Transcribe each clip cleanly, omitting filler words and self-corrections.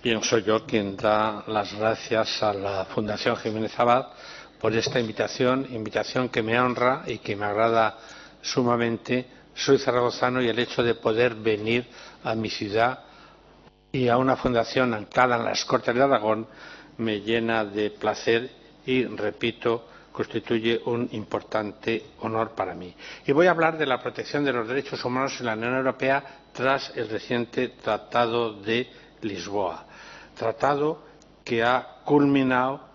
Bien, soy yo quien da las gracias a la Fundación Jiménez Abad por esta invitación que me honra y que me agrada sumamente. Soy zaragozano y el hecho de poder venir a mi ciudad y a una fundación anclada en las Cortes de Aragón me llena de placer y, repito, constituye un importante honor para mí. Y voy a hablar de la protección de los derechos humanos en la Unión Europea tras el reciente Tratado de Lisboa. Tratado que ha culminado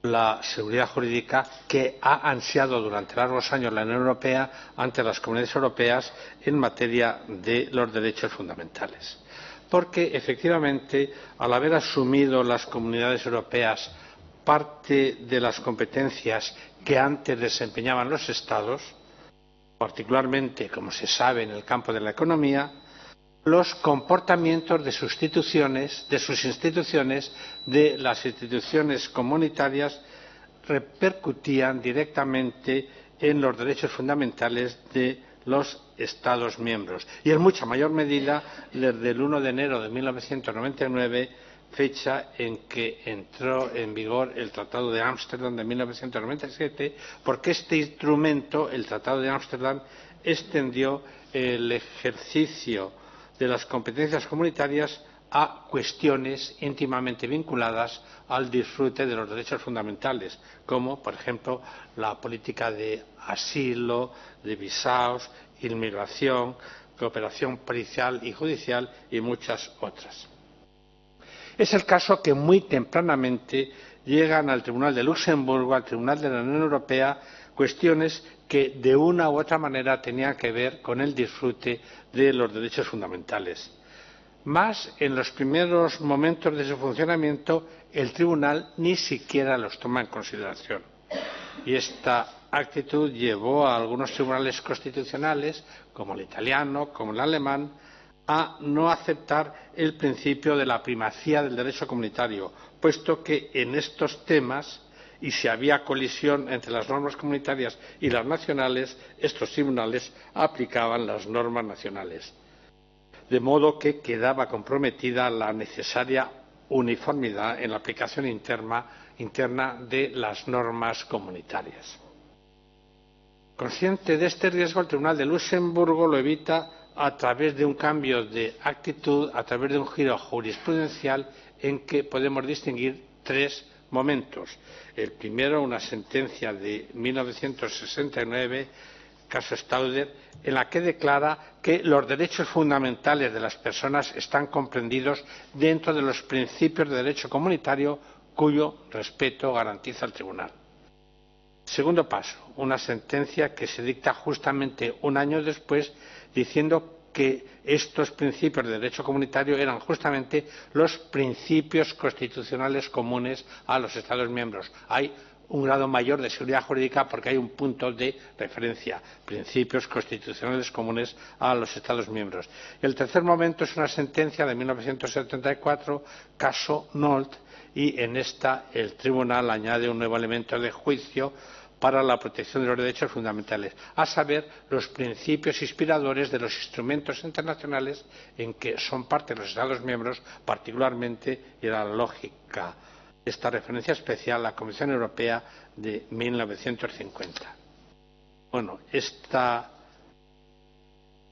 la seguridad jurídica que ha ansiado durante largos años la Unión Europea ante las comunidades europeas en materia de los derechos fundamentales. Porque, efectivamente, al haber asumido las comunidades europeas parte de las competencias que antes desempeñaban los Estados, particularmente, como se sabe, en el campo de la economía, los comportamientos de sus instituciones, de las instituciones comunitarias, repercutían directamente en los derechos fundamentales de los Estados miembros y en mucha mayor medida desde el 1 de enero de 1999, fecha en que entró en vigor el Tratado de Ámsterdam de 1997, porque este instrumento, el Tratado de Ámsterdam, extendió el ejercicio de las competencias comunitarias a cuestiones íntimamente vinculadas al disfrute de los derechos fundamentales, como, por ejemplo, la política de asilo, de visados, inmigración, cooperación policial y judicial y muchas otras. Es el caso que muy tempranamente llegan al Tribunal de Luxemburgo, al Tribunal de la Unión Europea, cuestiones que de una u otra manera tenían que ver con el disfrute de los derechos fundamentales. Más en los primeros momentos de su funcionamiento, el Tribunal ni siquiera los toma en consideración. Y esta actitud llevó a algunos tribunales constitucionales, como el italiano, como el alemán, a no aceptar el principio de la primacía del derecho comunitario, puesto que en estos temas, y si había colisión entre las normas comunitarias y las nacionales, estos tribunales aplicaban las normas nacionales. De modo que quedaba comprometida la necesaria uniformidad en la aplicación interna de las normas comunitarias. Consciente de este riesgo, el Tribunal de Luxemburgo lo evita a través de un cambio de actitud, a través de un giro jurisprudencial en que podemos distinguir tres momentos. El primero, una sentencia de 1969, caso Stauder, en la que declara que los derechos fundamentales de las personas están comprendidos dentro de los principios de derecho comunitario cuyo respeto garantiza el Tribunal. Segundo paso, una sentencia que se dicta justamente un año después, diciendo que estos principios de derecho comunitario eran justamente los principios constitucionales comunes a los Estados miembros. Hay un grado mayor de seguridad jurídica porque hay un punto de referencia, principios constitucionales comunes a los Estados miembros. El tercer momento es una sentencia de 1974, caso Nolt, y en esta el Tribunal añade un nuevo elemento de juicio para la protección de los derechos fundamentales, a saber, los principios inspiradores de los instrumentos internacionales en que son parte los Estados miembros, particularmente, y la lógica de esta referencia especial, la Convención Europea de 1950. Bueno, esta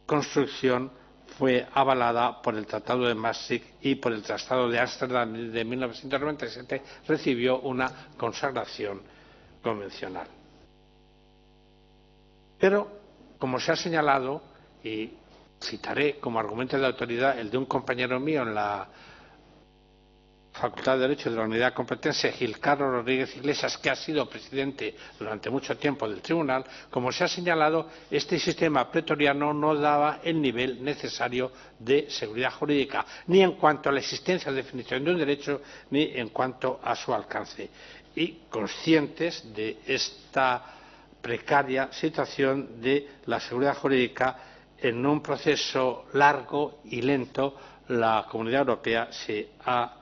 construcción fue avalada por el Tratado de Maastricht y por el Tratado de Ámsterdam de 1997, recibió una consagración convencional. Pero, como se ha señalado, y citaré como argumento de autoridad el de un compañero mío en la Facultad de Derecho de la Unidad Complutense, Gil Carlos Rodríguez Iglesias, que ha sido presidente durante mucho tiempo del Tribunal, como se ha señalado, este sistema pretoriano no daba el nivel necesario de seguridad jurídica, ni en cuanto a la existencia o definición de un derecho, ni en cuanto a su alcance. Y conscientes de esta precaria situación de la seguridad jurídica, en un proceso largo y lento, la Comunidad Europea se ha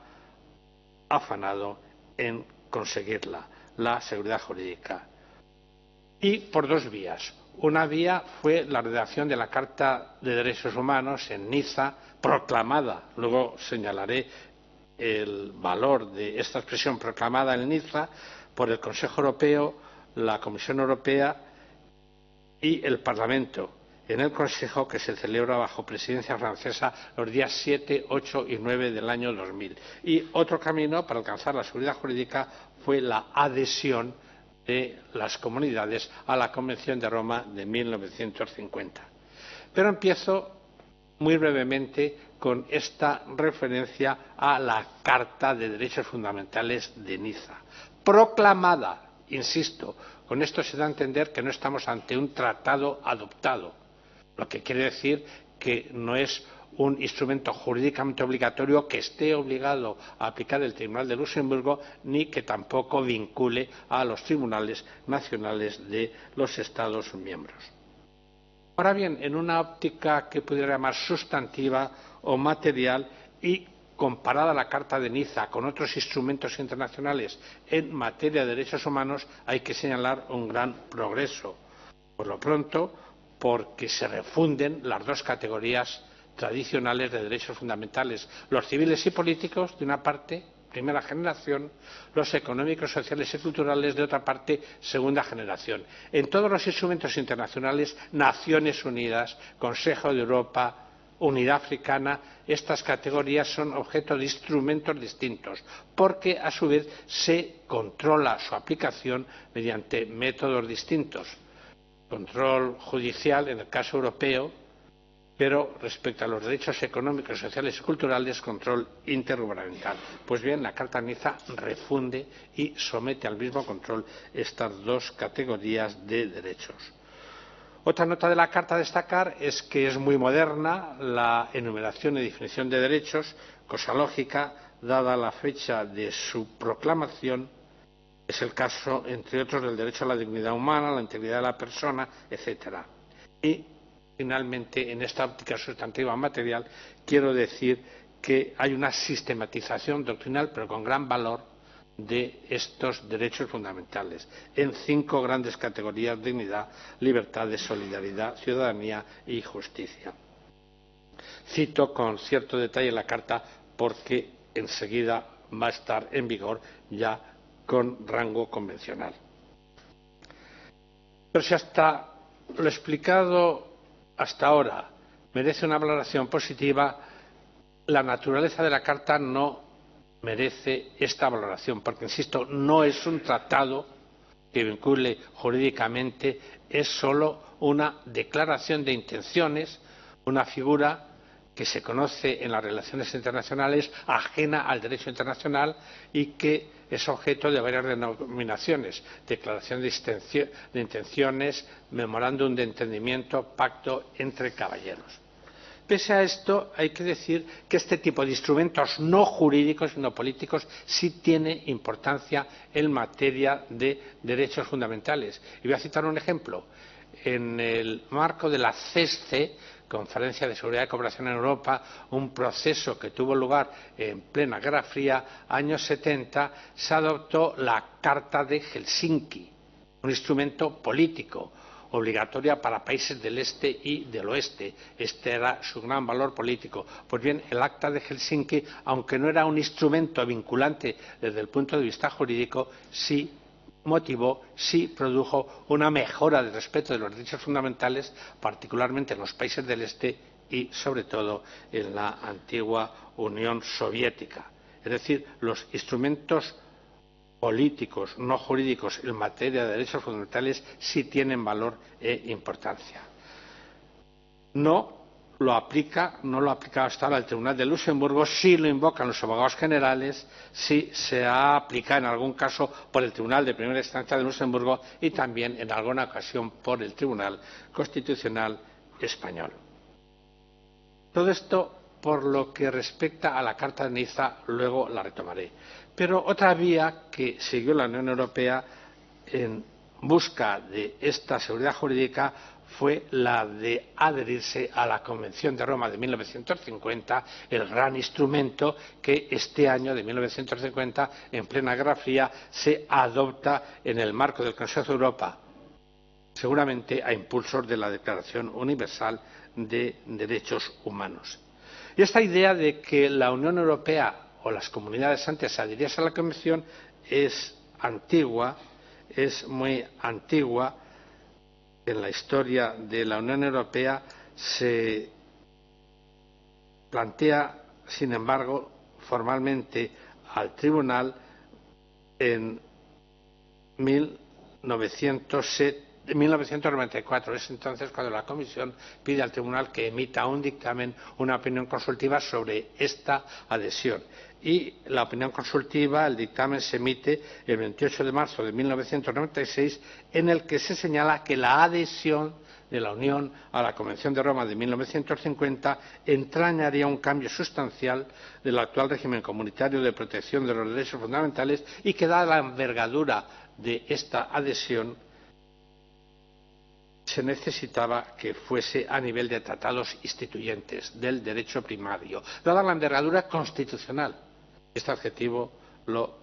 afanado en conseguirla, la seguridad jurídica. Y por dos vías. Una vía fue la redacción de la Carta de Derechos Humanos en Niza, proclamada, luego señalaré el valor de esta expresión proclamada en Niza por el Consejo Europeo, la Comisión Europea y el Parlamento en el Consejo, que se celebra bajo presidencia francesa los días 7, 8 y 9 del año 2000. Y otro camino para alcanzar la seguridad jurídica fue la adhesión de las comunidades a la Convención de Roma de 1950. Pero empiezo muy brevemente con esta referencia a la Carta de Derechos Fundamentales de Niza, proclamada, insisto, con esto se da a entender que no estamos ante un tratado adoptado, lo que quiere decir que no es un instrumento jurídicamente obligatorio que esté obligado a aplicar el Tribunal de Luxemburgo, ni que tampoco vincule a los tribunales nacionales de los Estados miembros. Ahora bien, en una óptica que pudiera llamar sustantiva o material y comparada la Carta de Niza con otros instrumentos internacionales en materia de derechos humanos, hay que señalar un gran progreso. Por lo pronto, porque se refunden las dos categorías tradicionales de derechos fundamentales, los civiles y políticos, de una parte, primera generación, los económicos, sociales y culturales, de otra parte, segunda generación. En todos los instrumentos internacionales, Naciones Unidas, Consejo de Europa, Unidad Africana, estas categorías son objeto de instrumentos distintos, porque a su vez se controla su aplicación mediante métodos distintos. Control judicial en el caso europeo, pero respecto a los derechos económicos, sociales y culturales, control intergubernamental. Pues bien, la Carta de Niza refunde y somete al mismo control estas dos categorías de derechos. Otra nota de la Carta a destacar es que es muy moderna la enumeración y definición de derechos, cosa lógica, dada la fecha de su proclamación. Es el caso, entre otros, del derecho a la dignidad humana, la integridad de la persona, etc. Y, finalmente, en esta óptica sustantiva material, quiero decir que hay una sistematización doctrinal, pero con gran valor, de estos derechos fundamentales en 5 grandes categorías: dignidad, libertades, solidaridad, ciudadanía y justicia. Cito con cierto detalle la Carta porque enseguida va a estar en vigor ya con rango convencional. Pero si hasta lo explicado hasta ahora merece una valoración positiva, la naturaleza de la Carta no merece esta valoración, porque, insisto, no es un tratado que vincule jurídicamente, es solo una declaración de intenciones, una figura que se conoce en las relaciones internacionales, ajena al derecho internacional y que es objeto de varias denominaciones: declaración de intenciones, memorándum de entendimiento, pacto entre caballeros. Pese a esto, hay que decir que este tipo de instrumentos no jurídicos, sino políticos, sí tiene importancia en materia de derechos fundamentales. Y voy a citar un ejemplo. En el marco de la CESCE, Conferencia de Seguridad y Cooperación en Europa, un proceso que tuvo lugar en plena Guerra Fría, años 70, se adoptó la Carta de Helsinki, un instrumento político obligatoria para países del este y del oeste. Este era su gran valor político. Pues bien, el Acta de Helsinki, aunque no era un instrumento vinculante desde el punto de vista jurídico, sí motivó, sí produjo una mejora del respeto de los derechos fundamentales, particularmente en los países del este y, sobre todo, en la antigua Unión Soviética. Es decir, los instrumentos políticos, no jurídicos, en materia de derechos fundamentales sí tienen valor e importancia. No lo aplica hasta ahora el Tribunal de Luxemburgo, sí lo invocan los abogados generales, sí se ha aplicado en algún caso por el Tribunal de Primera Instancia de Luxemburgo y también en alguna ocasión por el Tribunal Constitucional Español. Todo esto por lo que respecta a la Carta de Niza, luego la retomaré. Pero otra vía que siguió la Unión Europea en busca de esta seguridad jurídica fue la de adherirse a la Convención de Roma de 1950, el gran instrumento que este año de 1950, en plena Guerra Fría, se adopta en el marco del Consejo de Europa, seguramente a impulsos de la Declaración Universal de Derechos Humanos. Y esta idea de que la Unión Europea o las comunidades antes adhiriesen a la Convención es antigua, es muy antigua. En la historia de la Unión Europea se plantea, sin embargo, formalmente al Tribunal en 1994. Es entonces cuando la Comisión pide al Tribunal que emita un dictamen, una opinión consultiva sobre esta adhesión. Y la opinión consultiva, el dictamen, se emite el 28 de marzo de 1996, en el que se señala que la adhesión de la Unión a la Convención de Roma de 1950 entrañaría un cambio sustancial del actual régimen comunitario de protección de los derechos fundamentales y que, dada la envergadura de esta adhesión, se necesitaba que fuese a nivel de tratados instituyentes del derecho primario, dada la envergadura constitucional. Este adjetivo lo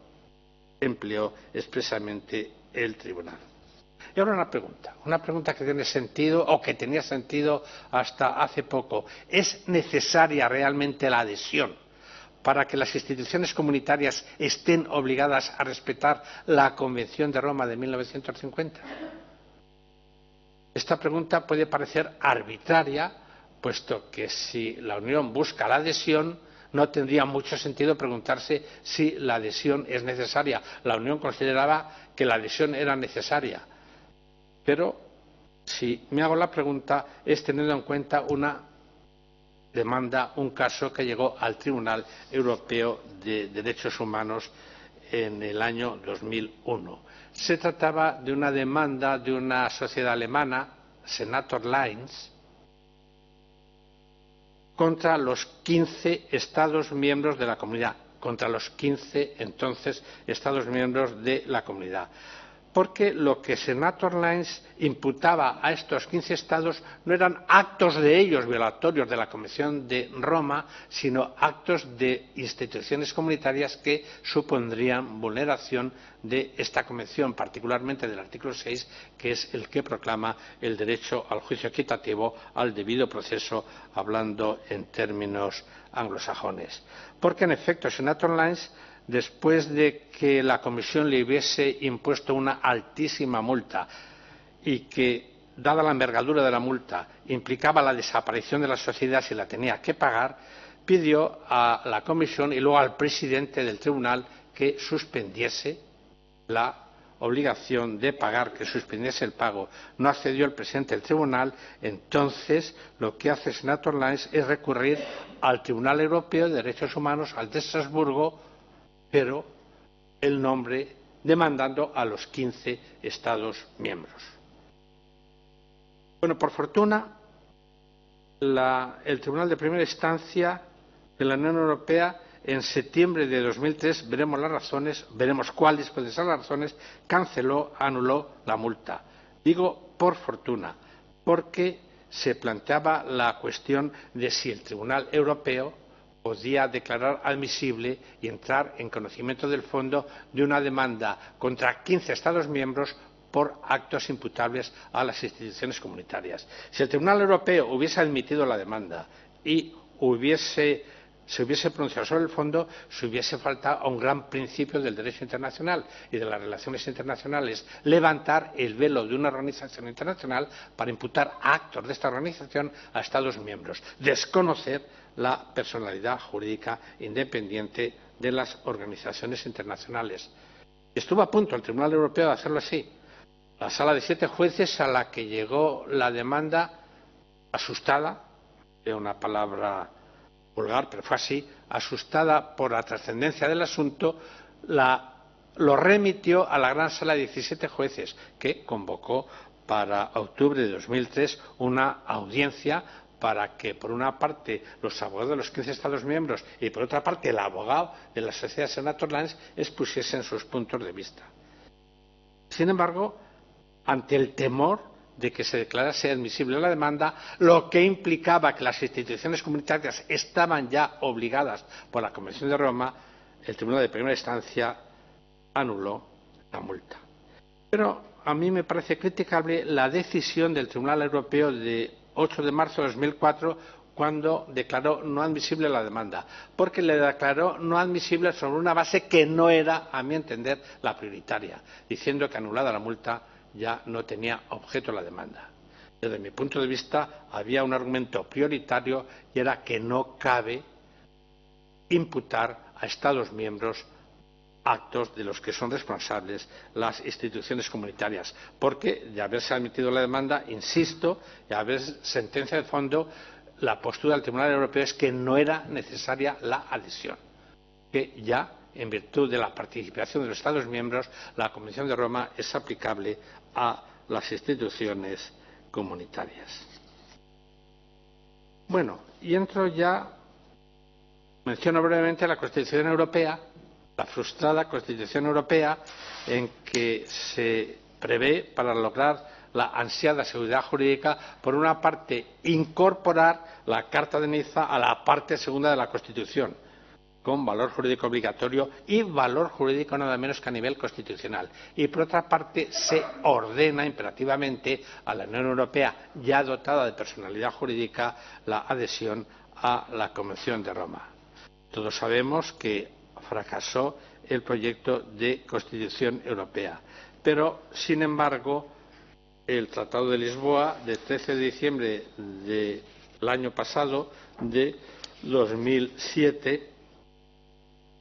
empleó expresamente el Tribunal. Y ahora una pregunta que tiene sentido o que tenía sentido hasta hace poco. ¿Es necesaria realmente la adhesión para que las instituciones comunitarias estén obligadas a respetar la Convención de Roma de 1950? Esta pregunta puede parecer arbitraria, puesto que si la Unión busca la adhesión, no tendría mucho sentido preguntarse si la adhesión es necesaria. La Unión consideraba que la adhesión era necesaria. Pero si me hago la pregunta es teniendo en cuenta una demanda, un caso que llegó al Tribunal Europeo de Derechos Humanos en el año 2001. Se trataba de una demanda de una sociedad alemana, Senator Lines, contra los 15 Estados miembros de la Comunidad, contra los 15 entonces Estados miembros de la Comunidad. Porque lo que Senator Lines imputaba a estos 15 Estados no eran actos de ellos violatorios de la Convención de Roma, sino actos de instituciones comunitarias que supondrían vulneración de esta Convención, particularmente del artículo 6, que es el que proclama el derecho al juicio equitativo, al debido proceso, hablando en términos anglosajones. Porque, en efecto, Senator Lines, después de que la Comisión le hubiese impuesto una altísima multa y que, dada la envergadura de la multa, implicaba la desaparición de la sociedad si la tenía que pagar, pidió a la Comisión y luego al presidente del Tribunal que suspendiese la obligación de pagar, que suspendiese el pago. No accedió el presidente del Tribunal. Entonces, lo que hace Senator Lines es recurrir al Tribunal Europeo de Derechos Humanos, al de Estrasburgo, pero el nombre demandando a los 15 Estados miembros. Bueno, por fortuna, el Tribunal de Primera Instancia de la Unión Europea, en septiembre de 2003, veremos cuáles pueden ser las razones, anuló la multa. Digo por fortuna, porque se planteaba la cuestión de si el Tribunal Europeo podía declarar admisible y entrar en conocimiento del fondo de una demanda contra 15 Estados miembros por actos imputables a las instituciones comunitarias. Si el Tribunal Europeo hubiese admitido la demanda y se hubiese pronunciado sobre el fondo, se hubiese faltado a un gran principio del derecho internacional y de las relaciones internacionales: levantar el velo de una organización internacional para imputar actos de esta organización a Estados miembros, desconocer la personalidad jurídica independiente de las organizaciones internacionales. Estuvo a punto el Tribunal Europeo de hacerlo así. La sala de 7 jueces a la que llegó la demanda, asustada, es una palabra vulgar, pero fue así, asustada por la trascendencia del asunto, lo remitió a la gran sala de 17 jueces, que convocó para octubre de 2003 una audiencia para que, por una parte, los abogados de los 15 Estados miembros y, por otra parte, el abogado de la sociedad Senator Lines expusiesen sus puntos de vista. Sin embargo, ante el temor de que se declarase admisible la demanda, lo que implicaba que las instituciones comunitarias estaban ya obligadas por la Convención de Roma, el Tribunal de Primera Instancia anuló la multa. Pero a mí me parece criticable la decisión del Tribunal Europeo de 8 de marzo de 2004, cuando declaró no admisible la demanda, porque le declaró no admisible sobre una base que no era, a mi entender, la prioritaria, diciendo que anulada la multa ya no tenía objeto la demanda. Desde mi punto de vista había un argumento prioritario y era que no cabe imputar a Estados miembros actos de los que son responsables las instituciones comunitarias, porque de haberse admitido la demanda, insisto, y a haber sentencia de fondo, la postura del Tribunal Europeo es que no era necesaria la adhesión, que ya, en virtud de la participación de los Estados miembros, la Convención de Roma es aplicable a las instituciones comunitarias. Bueno, y entro ya, menciono brevemente la Constitución Europea, la frustrada Constitución Europea, en que se prevé, para lograr la ansiada seguridad jurídica, por una parte, incorporar la Carta de Niza a la parte segunda de la Constitución, con valor jurídico obligatorio y valor jurídico nada menos que a nivel constitucional. Y por otra parte, se ordena imperativamente a la Unión Europea, ya dotada de personalidad jurídica, la adhesión a la Convención de Roma. Todos sabemos que fracasó el proyecto de Constitución Europea, pero, sin embargo, el Tratado de Lisboa, de 13 de diciembre del año pasado, de 2007,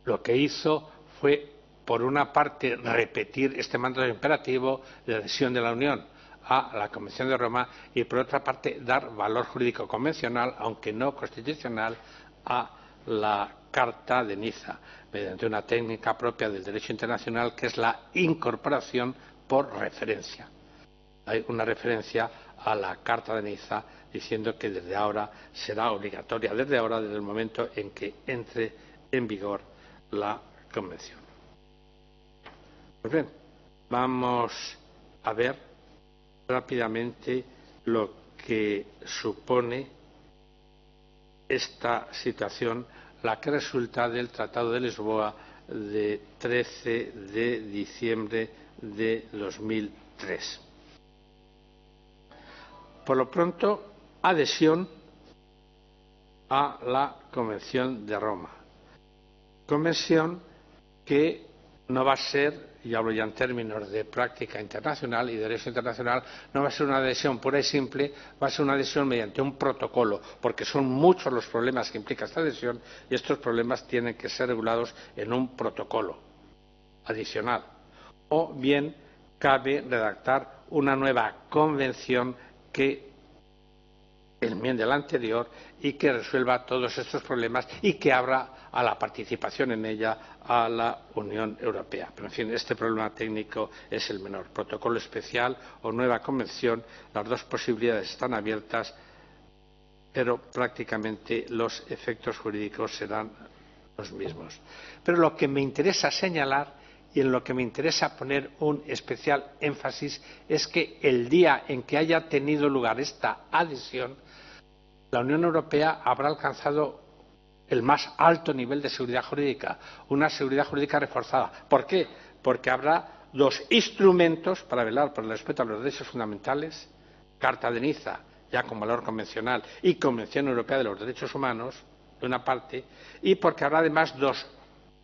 lo que hizo fue, por una parte, repetir este mandato imperativo de adhesión de la Unión a la Convención de Roma y, por otra parte, dar valor jurídico convencional, aunque no constitucional, a la Carta de Niza, mediante una técnica propia del derecho internacional que es la incorporación por referencia. Hay una referencia a la Carta de Niza diciendo que desde ahora será obligatoria, desde el momento en que entre en vigor la Convención. Pues bien, vamos a ver rápidamente lo que supone esta situación, la que resulta del Tratado de Lisboa de 13 de diciembre de 2003. Por lo pronto, adhesión a la Convención de Roma. Convención que no va a ser, y hablo ya en términos de práctica internacional y derecho internacional, no va a ser una adhesión pura y simple, va a ser una adhesión mediante un protocolo, porque son muchos los problemas que implica esta adhesión y estos problemas tienen que ser regulados en un protocolo adicional. O bien cabe redactar una nueva convención que enmiende la anterior y que resuelva todos estos problemas y que abra a la participación en ella a la Unión Europea. Pero, en fin, este problema técnico es el menor. Protocolo especial o nueva convención, las dos posibilidades están abiertas, pero prácticamente los efectos jurídicos serán los mismos. Pero lo que me interesa señalar y en lo que me interesa poner un especial énfasis es que el día en que haya tenido lugar esta adhesión, la Unión Europea habrá alcanzado el más alto nivel de seguridad jurídica, una seguridad jurídica reforzada. ¿Por qué? Porque habrá dos instrumentos para velar por el respeto a los derechos fundamentales, Carta de Niza, ya con valor convencional, y Convención Europea de los Derechos Humanos, de una parte, y porque habrá además dos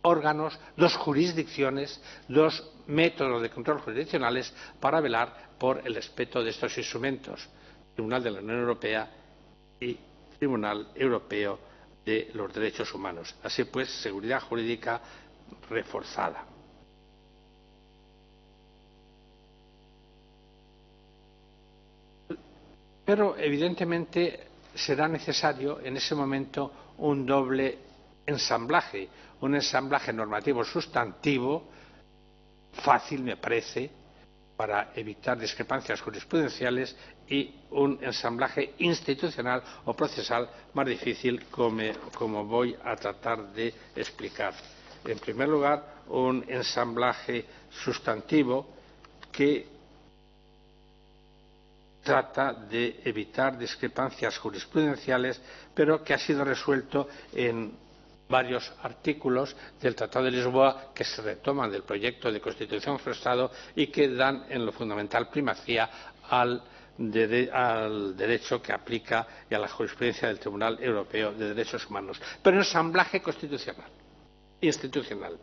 órganos, dos jurisdicciones, dos métodos de control jurisdiccionales para velar por el respeto de estos instrumentos, Tribunal de la Unión Europea y Tribunal Europeo de los Derechos Humanos. Así pues, seguridad jurídica reforzada. Pero, evidentemente, será necesario en ese momento un doble ensamblaje, un ensamblaje normativo sustantivo, fácil me parece, para evitar discrepancias jurisprudenciales, y un ensamblaje institucional o procesal más difícil, como voy a tratar de explicar. En primer lugar, un ensamblaje sustantivo que trata de evitar discrepancias jurisprudenciales, pero que ha sido resuelto en varios artículos del Tratado de Lisboa que se retoman del proyecto de Constitución frustrado y que dan en lo fundamental primacía al al derecho que aplica y a la jurisprudencia del Tribunal Europeo de Derechos Humanos. Pero ensamblaje institucional.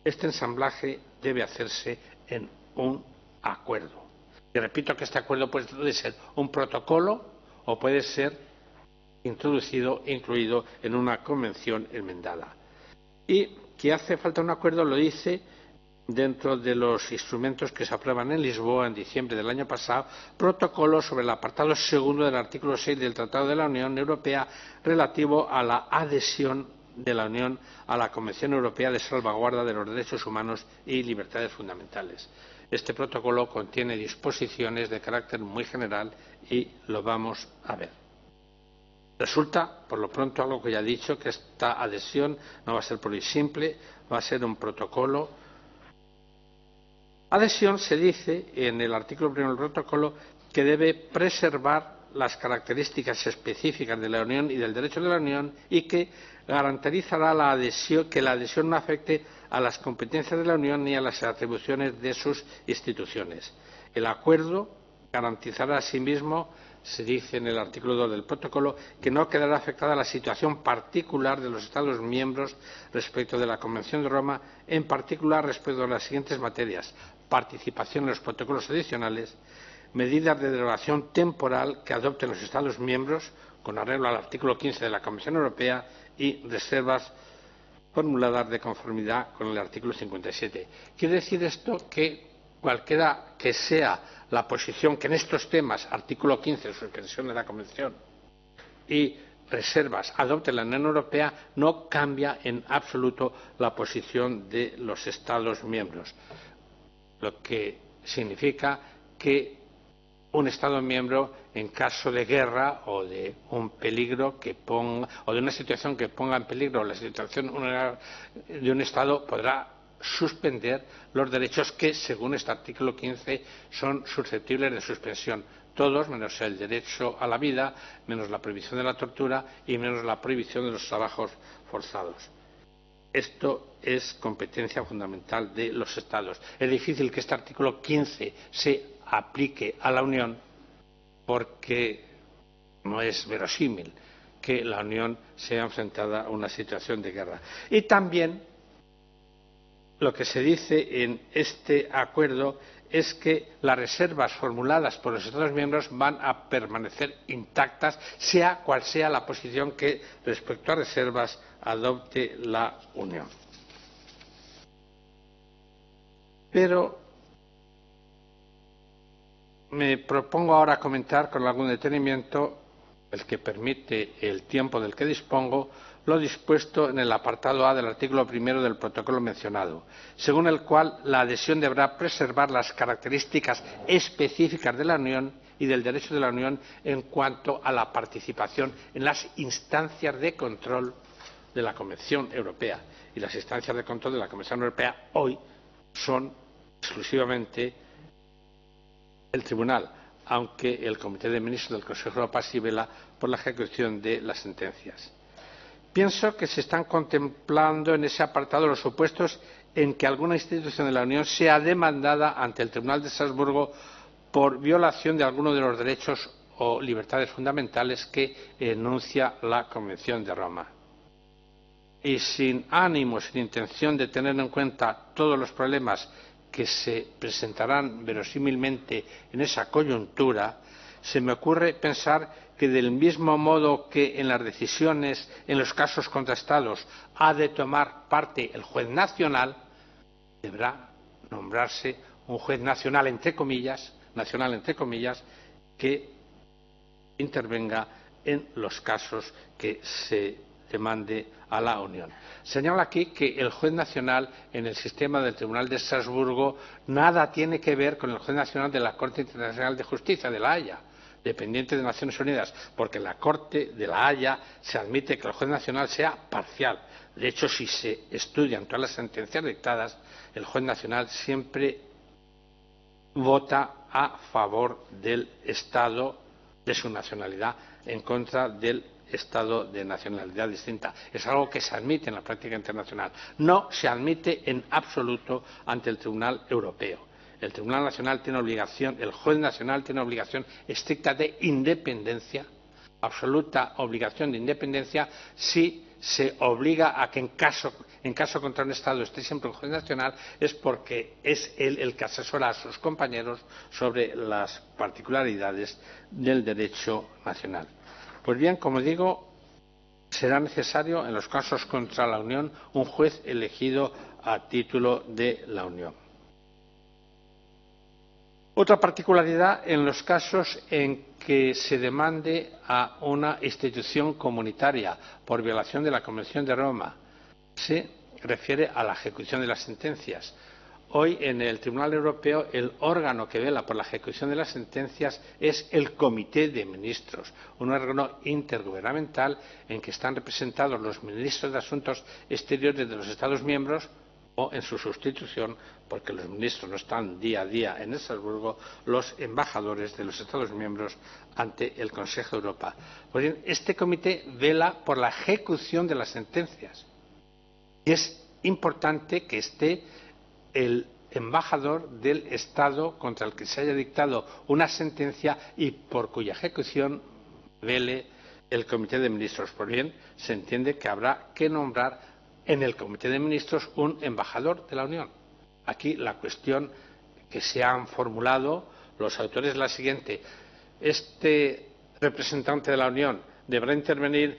Este ensamblaje debe hacerse en un acuerdo. Y repito que este acuerdo puede ser un protocolo o puede ser incluido en una convención enmendada. Y que hace falta un acuerdo lo dice dentro de los instrumentos que se aprueban en Lisboa en diciembre del año pasado, protocolo sobre el apartado segundo del artículo 6 del Tratado de la Unión Europea relativo a la adhesión de la Unión a la Convención Europea de Salvaguarda de los Derechos Humanos y Libertades Fundamentales. Este protocolo contiene disposiciones de carácter muy general y lo vamos a ver. Resulta, por lo pronto, algo que ya he dicho, que esta adhesión no va a ser por simple, va a ser un protocolo. Adhesión se dice en el artículo 1 del protocolo que debe preservar las características específicas de la Unión y del derecho de la Unión y que garantizará que la adhesión no afecte a las competencias de la Unión ni a las atribuciones de sus instituciones. El acuerdo garantizará asimismo, se dice en el artículo 2 del protocolo, que no quedará afectada la situación particular de los Estados miembros respecto de la Convención de Roma, en particular respecto a las siguientes materias: participación en los protocolos adicionales, medidas de derogación temporal que adopten los Estados miembros con arreglo al artículo 15 de la Convención Europea y reservas formuladas de conformidad con el artículo 57. Quiere decir esto que cualquiera que sea la posición que en estos temas, artículo 15, suspensión de la Convención y reservas, adopte la Unión Europea, no cambia en absoluto la posición de los Estados miembros, lo que significa que un Estado miembro, en caso de guerra o de un peligro o de una situación que ponga en peligro la situación de un Estado, podrá suspender los derechos que, según este artículo 15, son susceptibles de suspensión. Todos, menos el derecho a la vida, menos la prohibición de la tortura y menos la prohibición de los trabajos forzados. Esto es competencia fundamental de los Estados. Es difícil que este artículo 15 se aplique a la Unión porque no es verosímil que la Unión sea enfrentada a una situación de guerra. Y también lo que se dice en este acuerdo es que las reservas formuladas por los Estados miembros van a permanecer intactas, sea cual sea la posición que respecto a reservas adopte la Unión. Pero me propongo ahora comentar con algún detenimiento, el que permite el tiempo del que dispongo, lo dispuesto en el apartado A del artículo 1 del protocolo mencionado, según el cual la adhesión deberá preservar las características específicas de la Unión y del derecho de la Unión en cuanto a la participación en las instancias de control de la Convención Europea. Y las instancias de control de la Convención Europea hoy son exclusivamente el Tribunal, aunque el Comité de Ministros del Consejo de Europa sí vela por la ejecución de las sentencias. Pienso que se están contemplando en ese apartado los supuestos en que alguna institución de la Unión sea demandada ante el Tribunal de Estrasburgo por violación de alguno de los derechos o libertades fundamentales que enuncia la Convención de Roma. Y sin ánimo, sin intención de tener en cuenta todos los problemas que se presentarán verosímilmente en esa coyuntura, se me ocurre pensar que del mismo modo que en las decisiones, en los casos contrastados, ha de tomar parte el juez nacional, deberá nombrarse un juez nacional entre comillas, que intervenga en los casos que se demande a la Unión. Señalo aquí que el juez nacional en el sistema del Tribunal de Estrasburgo nada tiene que ver con el juez nacional de la Corte Internacional de Justicia, de La Haya, dependiente de Naciones Unidas, porque en la Corte de La Haya se admite que el juez nacional sea parcial. De hecho, si se estudian todas las sentencias dictadas, el juez nacional siempre vota a favor del Estado de su nacionalidad, en contra del Estado de nacionalidad distinta. Es algo que se admite en la práctica internacional. No se admite en absoluto ante el Tribunal Europeo. el Tribunal Nacional tiene obligación, el juez nacional tiene obligación estricta de independencia, absoluta obligación de independencia, si se obliga a que en caso contra un Estado esté siempre el juez nacional, es porque es él el que asesora a sus compañeros sobre las particularidades del derecho nacional. Pues bien, como digo, será necesario en los casos contra la Unión un juez elegido a título de la Unión. Otra particularidad en los casos en que se demande a una institución comunitaria por violación de la Convención de Roma se refiere a la ejecución de las sentencias. Hoy en el Tribunal Europeo el órgano que vela por la ejecución de las sentencias es el Comité de Ministros, un órgano intergubernamental en que están representados los ministros de Asuntos Exteriores de los Estados miembros o en su sustitución, porque los ministros no están día a día en Estrasburgo, los embajadores de los Estados miembros ante el Consejo de Europa. Pues bien, este comité vela por la ejecución de las sentencias y es importante que esté el embajador del Estado contra el que se haya dictado una sentencia y por cuya ejecución vele el Comité de Ministros. Pues bien, se entiende que habrá que nombrar en el Comité de Ministros un embajador de la Unión. Aquí la cuestión que se han formulado los autores es la siguiente: ¿este representante de la Unión deberá intervenir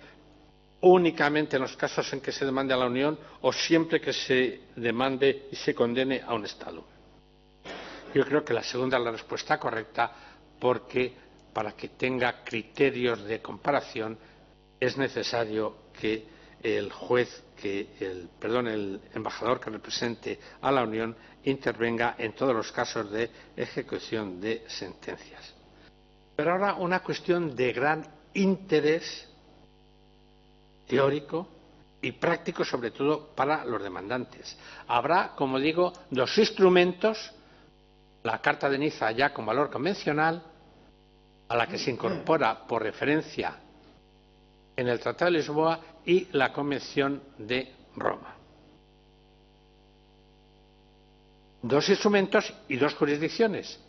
únicamente en los casos en que se demande a la Unión o siempre que se demande y se condene a un Estado? Yo creo que la segunda es la respuesta correcta, porque para que tenga criterios de comparación es necesario que el embajador que represente a la Unión intervenga en todos los casos de ejecución de sentencias. Pero ahora una cuestión de gran interés teórico y práctico, sobre todo para los demandantes. Habrá, como digo, dos instrumentos: la Carta de Niza, ya con valor convencional, a la que se incorpora por referencia en el Tratado de Lisboa, y la Convención de Roma. Dos instrumentos y dos jurisdicciones: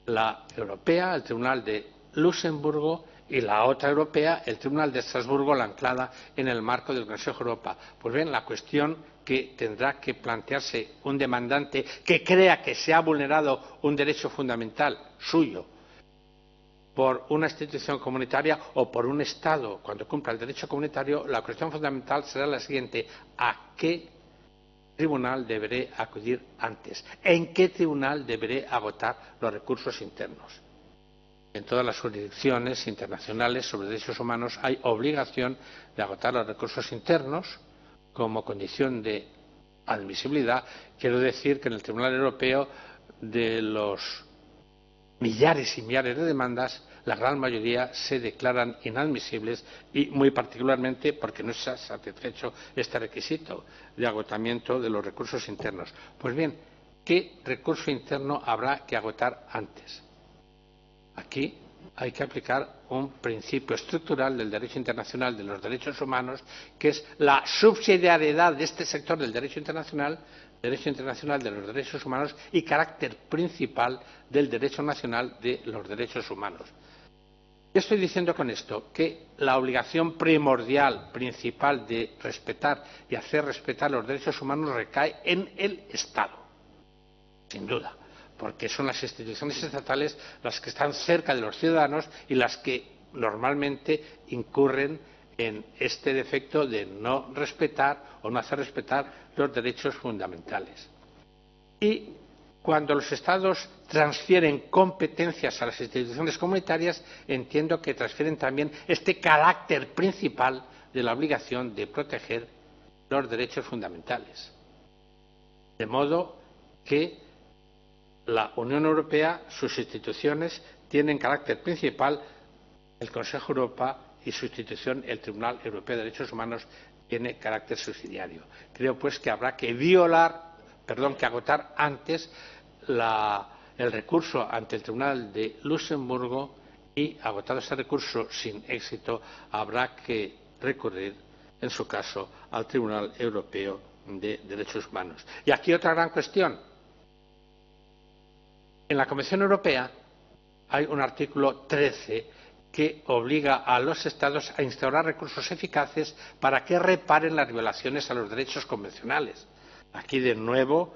la europea, el Tribunal de Luxemburgo, y la otra europea, el Tribunal de Estrasburgo, la anclada en el marco del Consejo de Europa. Pues bien, la cuestión que tendrá que plantearse un demandante que crea que se ha vulnerado un derecho fundamental suyo por una institución comunitaria o por un Estado cuando cumpla el derecho comunitario, la cuestión fundamental será la siguiente: ¿a qué tribunal deberé acudir antes? ¿En qué tribunal deberé agotar los recursos internos? En todas las jurisdicciones internacionales sobre derechos humanos hay obligación de agotar los recursos internos como condición de admisibilidad. Quiero decir que en el Tribunal Europeo, de los millares y millares de demandas, la gran mayoría se declaran inadmisibles, y muy particularmente porque no se ha satisfecho este requisito de agotamiento de los recursos internos. Pues bien, ¿qué recurso interno habrá que agotar antes? Aquí hay que aplicar un principio estructural del derecho internacional de los derechos humanos, que es la subsidiariedad de este sector del derecho internacional de los derechos humanos y carácter principal del derecho nacional de los derechos humanos. ¿Qué estoy diciendo con esto? Que la obligación primordial, principal, de respetar y hacer respetar los derechos humanos recae en el Estado, sin duda, porque son las instituciones estatales las que están cerca de los ciudadanos y las que normalmente incurren en este defecto de no respetar o no hacer respetar los derechos fundamentales. Y cuando los Estados transfieren competencias a las instituciones comunitarias, entiendo que transfieren también este carácter principal de la obligación de proteger los derechos fundamentales. De modo que la Unión Europea, sus instituciones, tienen carácter principal, el Consejo de Europa y su institución, el Tribunal Europeo de Derechos Humanos, tiene carácter subsidiario. Creo pues que habrá que agotar antes el recurso ante el Tribunal de Luxemburgo, y, agotado ese recurso sin éxito, habrá que recurrir, en su caso, al Tribunal Europeo de Derechos Humanos. Y aquí otra gran cuestión: En la Convención Europea hay un artículo 13 que obliga a los Estados a instaurar recursos eficaces para que reparen las violaciones a los derechos convencionales. Aquí, de nuevo,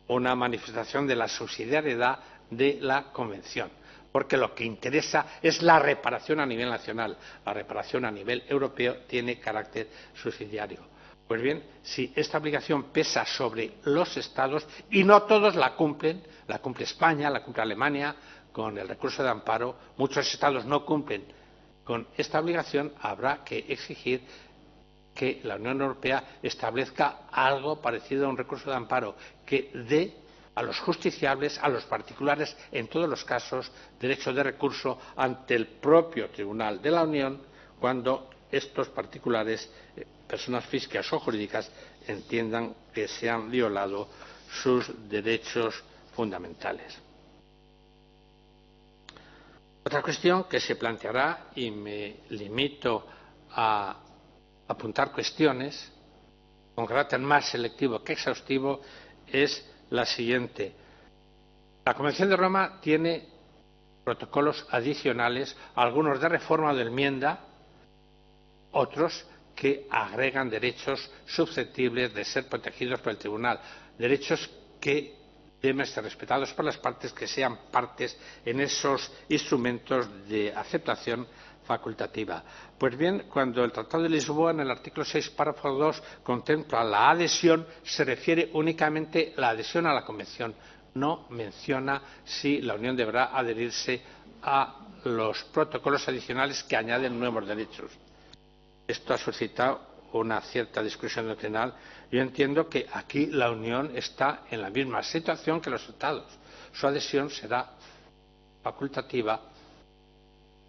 una manifestación de la subsidiariedad de la Convención, porque lo que interesa es la reparación a nivel nacional. La reparación a nivel europeo tiene carácter subsidiario. Pues bien, si esta obligación pesa sobre los Estados y no todos la cumple España, la cumple Alemania con el recurso de amparo, muchos Estados no cumplen con esta obligación, habrá que exigir que la Unión Europea establezca algo parecido a un recurso de amparo que dé a los justiciables, a los particulares, en todos los casos, derecho de recurso ante el propio Tribunal de la Unión cuando estos particulares, personas físicas o jurídicas, entiendan que se han violado sus derechos fundamentales. Otra cuestión que se planteará, y me limito a apuntar cuestiones con carácter más selectivo que exhaustivo, es la siguiente. La Convención de Roma tiene protocolos adicionales, algunos de reforma o de enmienda, otros que agregan derechos susceptibles de ser protegidos por el Tribunal, derechos que deben ser respetados por las partes que sean partes en esos instrumentos de aceptación facultativa. Pues bien, cuando el Tratado de Lisboa, en el artículo 6, párrafo 2, contempla la adhesión, se refiere únicamente a la adhesión a la Convención. No menciona si la Unión deberá adherirse a los protocolos adicionales que añaden nuevos derechos. Esto ha suscitado una cierta discusión doctrinal. Yo entiendo que aquí la Unión está en la misma situación que los Estados. Su adhesión será facultativa,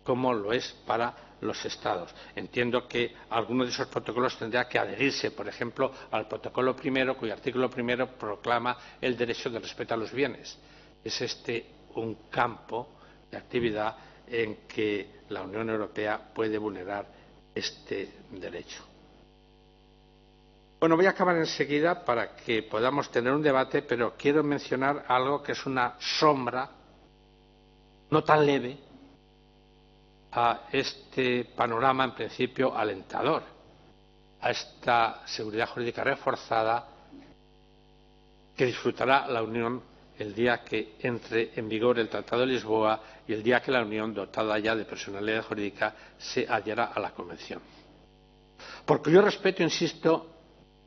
como lo es para los Estados. Entiendo que alguno de esos protocolos tendrá que adherirse, por ejemplo, al protocolo primero, cuyo artículo primero proclama el derecho de respeto a los bienes. Es este un campo de actividad en que la Unión Europea puede vulnerar este derecho. Bueno, voy a acabar enseguida para que podamos tener un debate, pero quiero mencionar algo que es una sombra no tan leve a este panorama, en principio, alentador, a esta seguridad jurídica reforzada que disfrutará la Unión el día que entre en vigor el Tratado de Lisboa y el día que la Unión, dotada ya de personalidad jurídica, se adhiera a la Convención. Por cuyo respeto, insisto,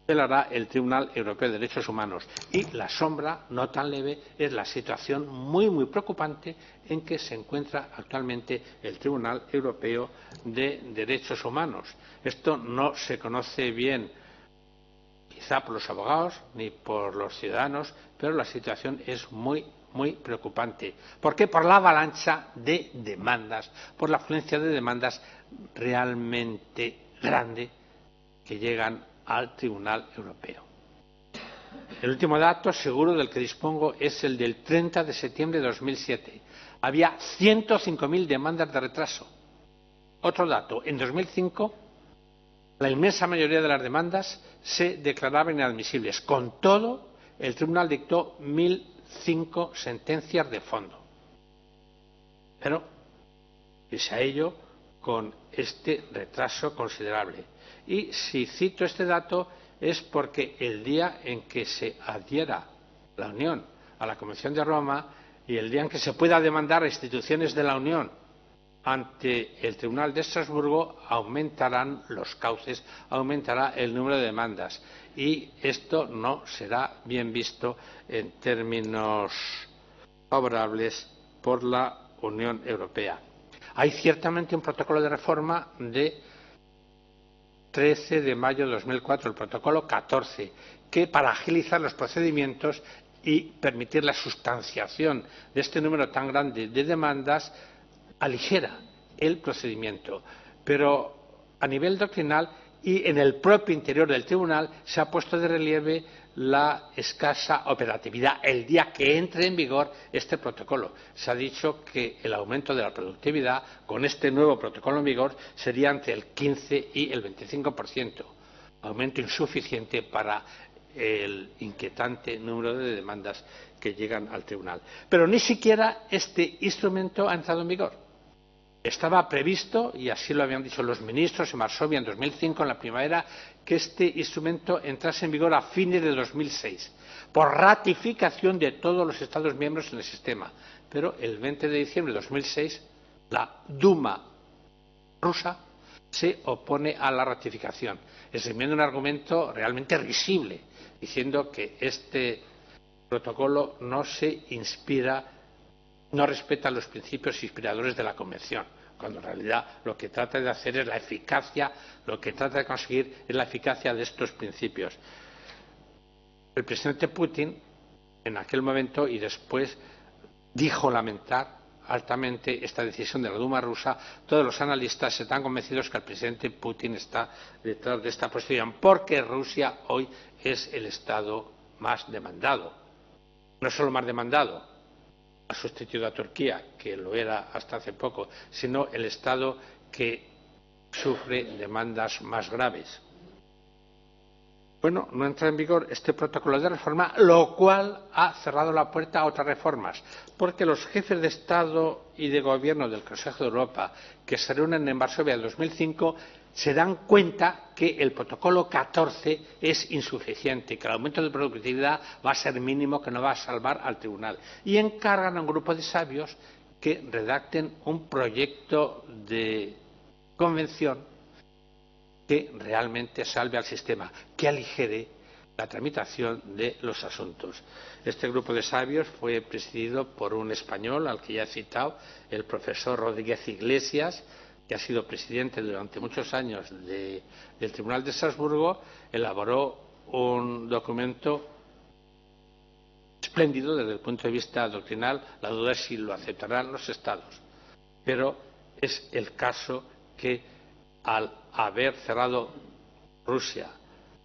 velará el Tribunal Europeo de Derechos Humanos. Y la sombra, no tan leve, es la situación muy preocupante en que se encuentra actualmente el Tribunal Europeo de Derechos Humanos. Esto no se conoce bien, quizá por los abogados ni por los ciudadanos, pero la situación es muy preocupante. ¿Por qué? Por la avalancha de demandas, por la afluencia de demandas realmente grande que llegan al Tribunal Europeo. El último dato seguro del que dispongo es el del 30 de septiembre de 2007. Había 105.000 demandas de retraso. Otro dato, en 2005 la inmensa mayoría de las demandas se declaraban inadmisibles. Con todo, el Tribunal dictó 1.005 sentencias de fondo. Pero, pese a ello, con este retraso considerable. Y si cito este dato es porque el día en que se adhiera la Unión a la Convención de Roma y el día en que se pueda demandar a instituciones de la Unión ante el Tribunal de Estrasburgo, aumentarán los cauces, aumentará el número de demandas. Y esto no será bien visto en términos favorables por la Unión Europea. Hay ciertamente un protocolo de reforma de 13 de mayo de 2004, el protocolo 14, que para agilizar los procedimientos y permitir la sustanciación de este número tan grande de demandas, aligera el procedimiento. Pero a nivel doctrinal y en el propio interior del tribunal se ha puesto de relieve la escasa operatividad el día que entre en vigor este protocolo. Se ha dicho que el aumento de la productividad con este nuevo protocolo en vigor sería entre el 15 y el 25%, aumento insuficiente para el inquietante número de demandas que llegan al tribunal. Pero ni siquiera este instrumento ha entrado en vigor. Estaba previsto, y así lo habían dicho los ministros en Varsovia en 2005, en la primavera, que este instrumento entrase en vigor a fines de 2006, por ratificación de todos los Estados miembros en el sistema. Pero el 20 de diciembre de 2006, la Duma rusa se opone a la ratificación, esgrimiendo un argumento realmente risible, diciendo que este protocolo no respeta los principios inspiradores de la Convención, cuando en realidad lo que trata de hacer es la eficacia, lo que trata de conseguir es la eficacia de estos principios. El presidente Putin, en aquel momento y después, dijo lamentar altamente esta decisión de la Duma rusa. Todos los analistas están convencidos que el presidente Putin está detrás de esta posición, porque Rusia hoy es el Estado más demandado. No solo más demandado, ha sustituido a Turquía, que lo era hasta hace poco, sino el Estado que sufre demandas más graves. Bueno, no entra en vigor este protocolo de reforma, lo cual ha cerrado la puerta a otras reformas, porque los jefes de Estado y de Gobierno del Consejo de Europa, que se reúnen en Varsovia en 2005, se dan cuenta que el protocolo 14 es insuficiente, que el aumento de productividad va a ser mínimo, que no va a salvar al tribunal. Y encargan a un grupo de sabios que redacten un proyecto de convención que realmente salve al sistema, que aligere la tramitación de los asuntos. Este grupo de sabios fue presidido por un español, al que ya he citado, el profesor Rodríguez Iglesias, que ha sido presidente durante muchos años del Tribunal de Estrasburgo. Elaboró un documento espléndido desde el punto de vista doctrinal. La duda es si lo aceptarán los Estados. Pero es el caso que, al haber cerrado Rusia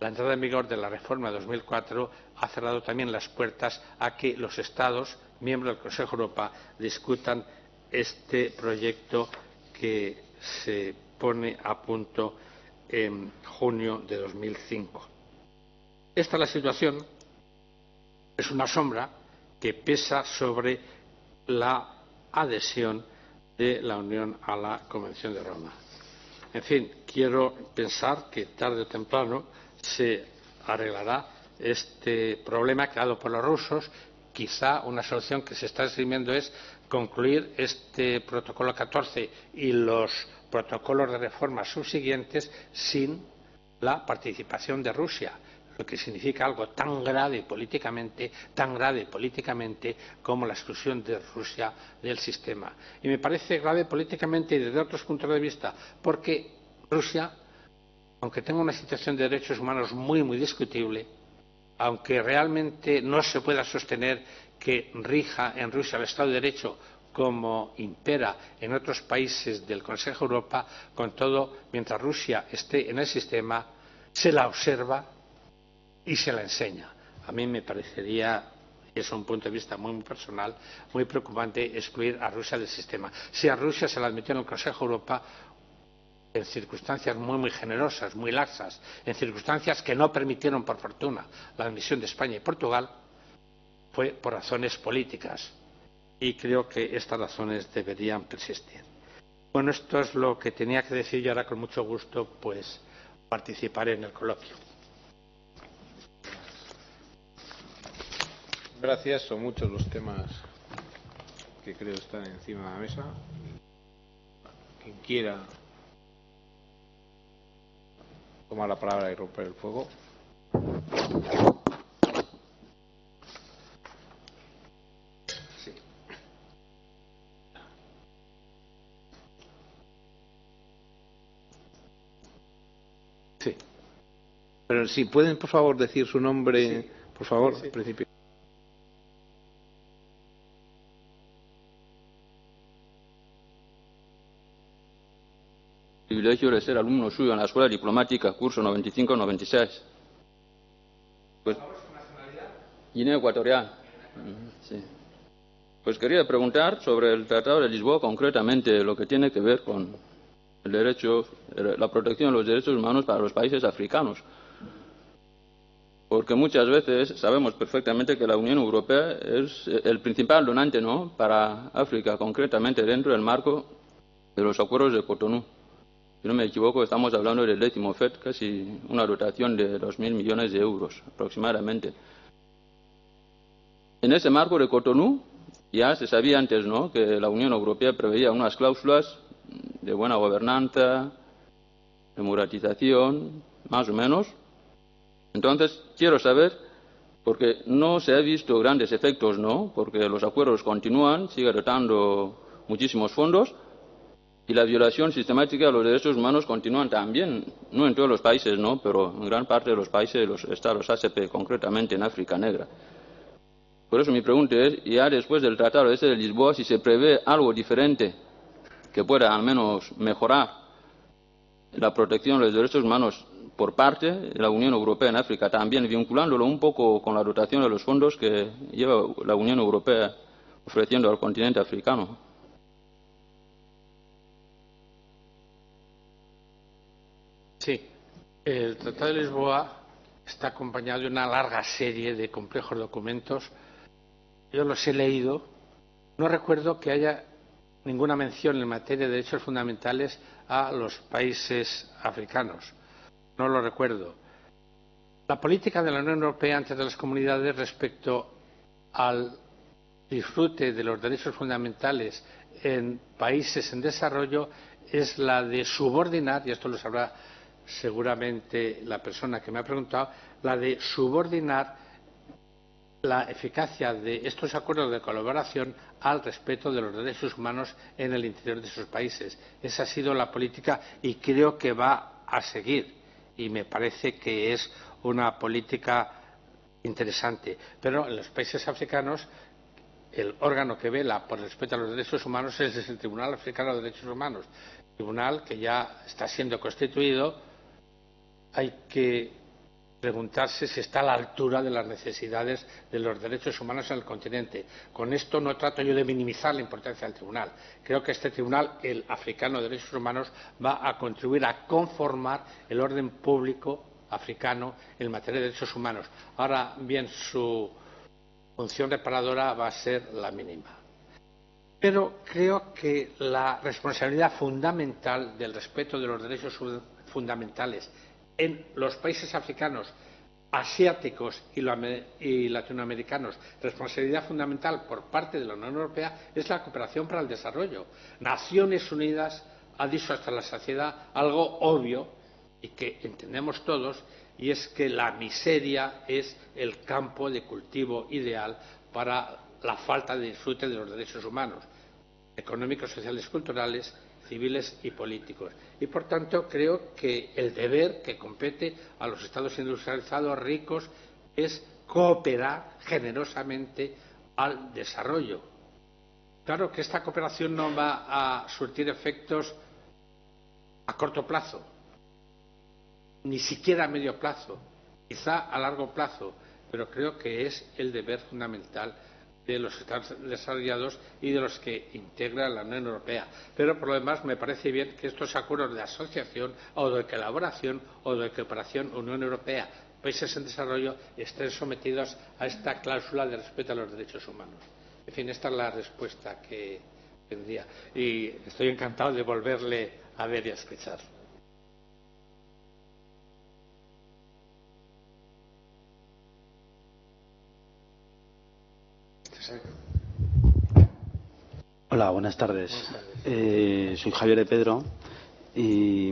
la entrada en vigor de la reforma de 2004, ha cerrado también las puertas a que los Estados miembros del Consejo de Europa discutan este proyecto que se pone a punto en junio de 2005. Esta es la situación. Es una sombra que pesa sobre la adhesión de la Unión a la Convención de Roma. En fin, quiero pensar que tarde o temprano se arreglará este problema creado por los rusos. Quizá una solución que se está esgrimiendo es concluir este protocolo 14 y los protocolos de reforma subsiguientes sin la participación de Rusia, lo que significa algo tan grave políticamente como la exclusión de Rusia del sistema. Y me parece grave políticamente desde otros puntos de vista, porque Rusia, aunque tenga una situación de derechos humanos muy discutible, aunque realmente no se pueda sostener que rija en Rusia el Estado de Derecho como impera en otros países del Consejo de Europa, con todo, mientras Rusia esté en el sistema, se la observa y se la enseña. A mí me parecería, y es un punto de vista muy personal, muy preocupante excluir a Rusia del sistema. Si a Rusia se la admitió en el Consejo de Europa en circunstancias muy generosas, muy laxas, en circunstancias que no permitieron, por fortuna, la admisión de España y Portugal, fue por razones políticas. Y creo que estas razones deberían persistir. Bueno, esto es lo que tenía que decir y ahora con mucho gusto pues participaré en el coloquio. Gracias. Son muchos los temas que creo están encima de la mesa. Quien quiera tomar la palabra y romper el fuego. Sí. Sí. Pero si pueden, por favor, decir su nombre, sí. Por favor, sí. Al principio. Privilegio de ser alumno suyo en la Escuela Diplomática, curso 95-96. Pues, Guinea Ecuatorial. Sí. Pues quería preguntar sobre el Tratado de Lisboa, concretamente lo que tiene que ver con el derecho, la protección de los derechos humanos para los países africanos. porque muchas veces sabemos perfectamente que la Unión Europea es el principal donante, ¿no?, para África, concretamente dentro del marco de los acuerdos de Cotonú. Si no me equivoco, estamos hablando del 10º FED, casi una dotación de 2.000 millones de euros aproximadamente. En ese marco de Cotonú ya se sabía antes, ¿no?, que la Unión Europea preveía unas cláusulas de buena gobernanza, democratización, más o menos. Entonces, quiero saber, porque no se han visto grandes efectos, ¿no?, porque los acuerdos continúan, sigue dotando muchísimos fondos, y la violación sistemática de los derechos humanos continúan también, no en todos los países, ¿no?, pero en gran parte de los países de los estados ACP, concretamente en África Negra. Por eso mi pregunta es, ya después del Tratado de Lisboa, si se prevé algo diferente que pueda al menos mejorar la protección de los derechos humanos por parte de la Unión Europea en África, también vinculándolo un poco con la dotación de los fondos que lleva la Unión Europea ofreciendo al continente africano. Sí, el Tratado de Lisboa está acompañado de una larga serie de complejos documentos. Yo los he leído. No recuerdo que haya ninguna mención en materia de derechos fundamentales a los países africanos. No lo recuerdo. La política de la Unión Europea ante las comunidades respecto al disfrute de los derechos fundamentales en países en desarrollo es la de subordinar, y esto lo sabrá seguramente la persona que me ha preguntado, la de subordinar la eficacia de estos acuerdos de colaboración al respeto de los derechos humanos en el interior de sus países. Esa ha sido la política y creo que va a seguir, y me parece que es una política interesante. Pero en los países africanos el órgano que vela por el respeto a los derechos humanos es el Tribunal Africano de Derechos Humanos, tribunal que ya está siendo constituido. Hay que preguntarse si está a la altura de las necesidades de los derechos humanos en el continente. Con esto no trato yo de minimizar la importancia del tribunal. Creo que este tribunal, el africano de derechos humanos, va a contribuir a conformar el orden público africano en materia de derechos humanos. Ahora bien, su función reparadora va a ser la mínima. Pero creo que la responsabilidad fundamental del respeto de los derechos fundamentales en los países africanos, asiáticos y latinoamericanos, responsabilidad fundamental por parte de la Unión Europea, es la cooperación para el desarrollo. Naciones Unidas ha dicho hasta la saciedad algo obvio y que entendemos todos, y es que la miseria es el campo de cultivo ideal para la falta de disfrute de los derechos humanos, económicos, sociales, culturales, civiles y políticos. Y, por tanto, creo que el deber que compete a los estados industrializados ricos es cooperar generosamente al desarrollo. Claro que esta cooperación no va a surtir efectos a corto plazo, ni siquiera a medio plazo, quizá a largo plazo, pero creo que es el deber fundamental de los estados desarrollados y de los que integran la Unión Europea. Pero por lo demás me parece bien que estos acuerdos de asociación o de colaboración o de cooperación Unión Europea países en desarrollo estén sometidos a esta cláusula de respeto a los derechos humanos. En fin, esta es la respuesta que tendría y estoy encantado de volverle a ver y a escuchar. Hola, buenas tardes. Soy Javier de Pedro y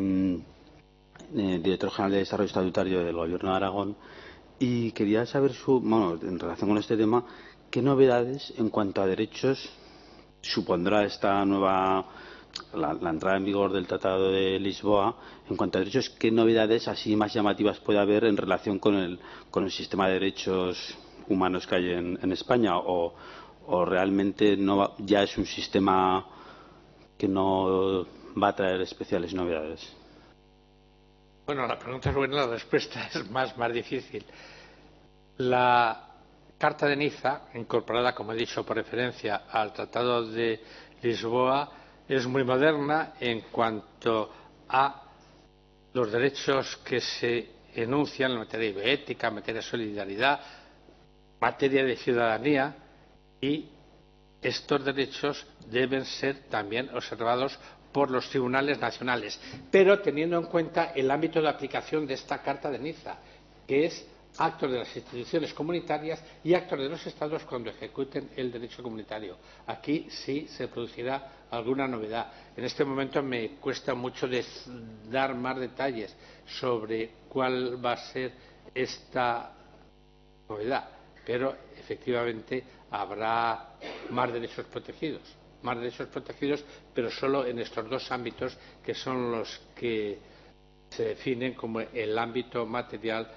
director general de Desarrollo Estatutario del Gobierno de Aragón, y quería saber en relación con este tema, qué novedades en cuanto a derechos supondrá esta nueva la entrada en vigor del Tratado de Lisboa. En cuanto a derechos, qué novedades así más llamativas puede haber en relación con el sistema de derechos humanos que hay en España, o realmente ya es un sistema que no va a traer especiales novedades. Bueno, la pregunta es buena, la respuesta es más difícil. La Carta de Niza, incorporada, como he dicho, por referencia al Tratado de Lisboa, es muy moderna en cuanto a los derechos que se enuncian en materia de bioética, en materia de solidaridad, materia de ciudadanía, y estos derechos deben ser también observados por los tribunales nacionales, pero teniendo en cuenta el ámbito de aplicación de esta Carta de Niza, que es actos de las instituciones comunitarias y actos de los Estados cuando ejecuten el derecho comunitario. Aquí sí se producirá alguna novedad. En este momento me cuesta mucho dar más detalles sobre cuál va a ser esta novedad, pero efectivamente habrá más derechos protegidos, pero solo en estos dos ámbitos que son los que se definen como el ámbito material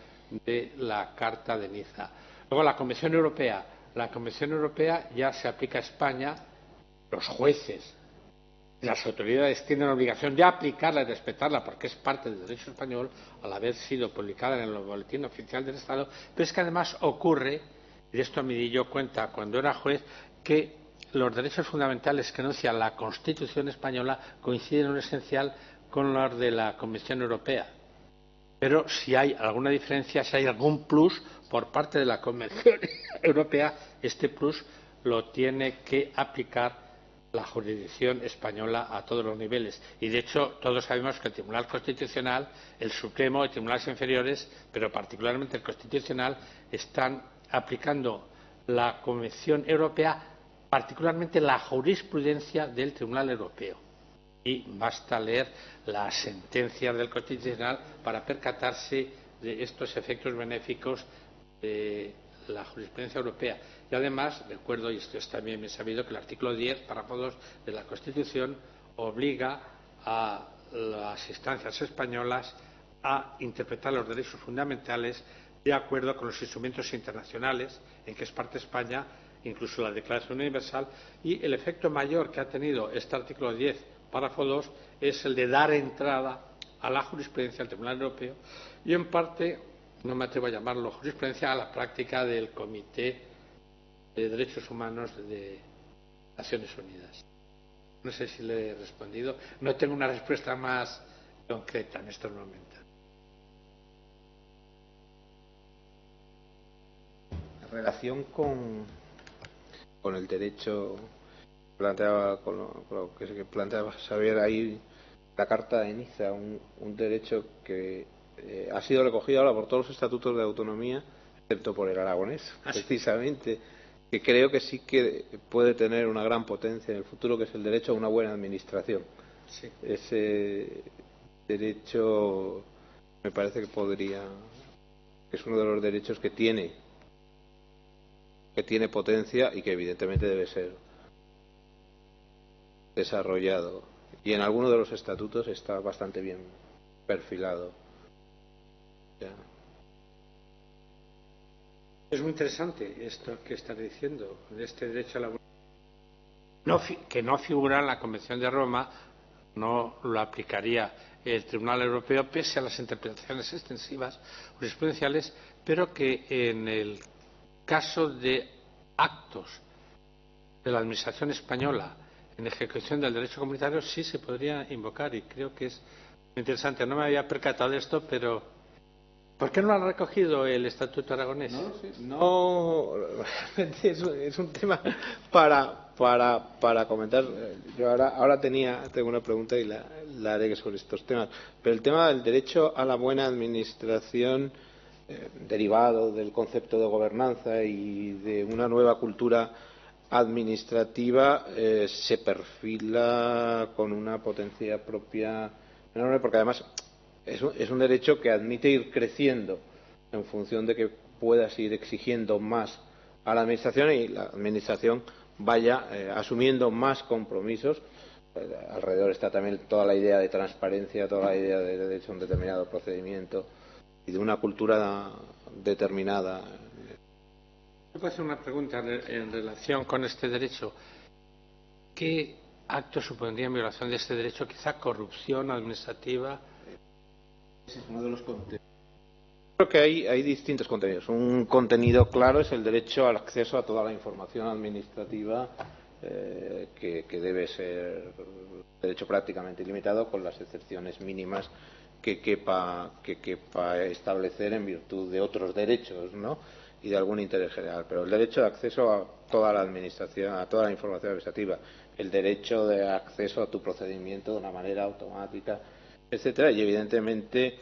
de la Carta de Niza. Luego la Convención Europea. La Convención Europea ya se aplica a España. Los jueces y las autoridades tienen la obligación de aplicarla y respetarla porque es parte del derecho español al haber sido publicada en el Boletín Oficial del Estado. Pero es que además ocurre, y de esto me di yo cuenta cuando era juez, que los derechos fundamentales que enuncia la Constitución española coinciden en lo esencial con los de la Convención Europea. Pero si hay alguna diferencia, si hay algún plus por parte de la Convención Europea, este plus lo tiene que aplicar la jurisdicción española a todos los niveles. Y de hecho, todos sabemos que el Tribunal Constitucional, el Supremo y tribunales inferiores, pero particularmente el Constitucional, están aplicando la Convención Europea, particularmente la jurisprudencia del Tribunal Europeo. Y basta leer las sentencias del Constitucional para percatarse de estos efectos benéficos de la jurisprudencia europea. Y además, recuerdo, y esto es también bien sabido, que el artículo 10, párrafo 2 de la Constitución obliga a las instancias españolas a interpretar los derechos fundamentales de acuerdo con los instrumentos internacionales en que es parte España, incluso la Declaración Universal, y el efecto mayor que ha tenido este artículo 10, párrafo 2, es el de dar entrada a la jurisprudencia del Tribunal Europeo y, en parte, no me atrevo a llamarlo jurisprudencia, a la práctica del Comité de Derechos Humanos de Naciones Unidas. No sé si le he respondido. No tengo una respuesta más concreta en estos momentos. En relación con el derecho planteaba con lo que planteaba Xavier ahí, la Carta de Niza, un derecho que ha sido recogido ahora por todos los estatutos de autonomía, excepto por el aragonés, precisamente, que creo que sí que puede tener una gran potencia en el futuro, que es el derecho a una buena administración. Sí. Ese derecho me parece que es uno de los derechos que tiene potencia y que evidentemente debe ser desarrollado, y en algunos de los estatutos está bastante bien perfilado. Ya. Es muy interesante esto que está diciendo, de este derecho a la que no figura en la Convención de Roma, no lo aplicaría el Tribunal Europeo pese a las interpretaciones extensivas jurisprudenciales, pero que en el caso de actos de la Administración española en ejecución del derecho comunitario sí se podría invocar, y creo que es interesante. No me había percatado de esto, pero ¿por qué no lo ha recogido el Estatuto Aragonés? No, realmente es un tema para comentar. Yo ahora tengo una pregunta y la haré sobre estos temas. Pero el tema del derecho a la buena administración, derivado del concepto de gobernanza y de una nueva cultura administrativa, se perfila con una potencia propia enorme, porque además es un derecho que admite ir creciendo en función de que puedas ir exigiendo más a la administración y la administración vaya asumiendo más compromisos. Alrededor está también toda la idea de transparencia, toda la idea de derecho a un determinado procedimiento y de una cultura determinada. Puedo hacer una pregunta en relación con este derecho. ¿Qué acto supondría en violación de este derecho? Quizá corrupción administrativa. Ese es uno de los contenidos. Creo que hay distintos contenidos. Un contenido claro es el derecho al acceso a toda la información administrativa, que debe ser derecho prácticamente ilimitado, con las excepciones mínimas que quepa establecer en virtud de otros derechos, ¿no? Y de algún interés general. Pero el derecho de acceso a toda la administración, a toda la información administrativa, el derecho de acceso a tu procedimiento de una manera automática, etcétera, y evidentemente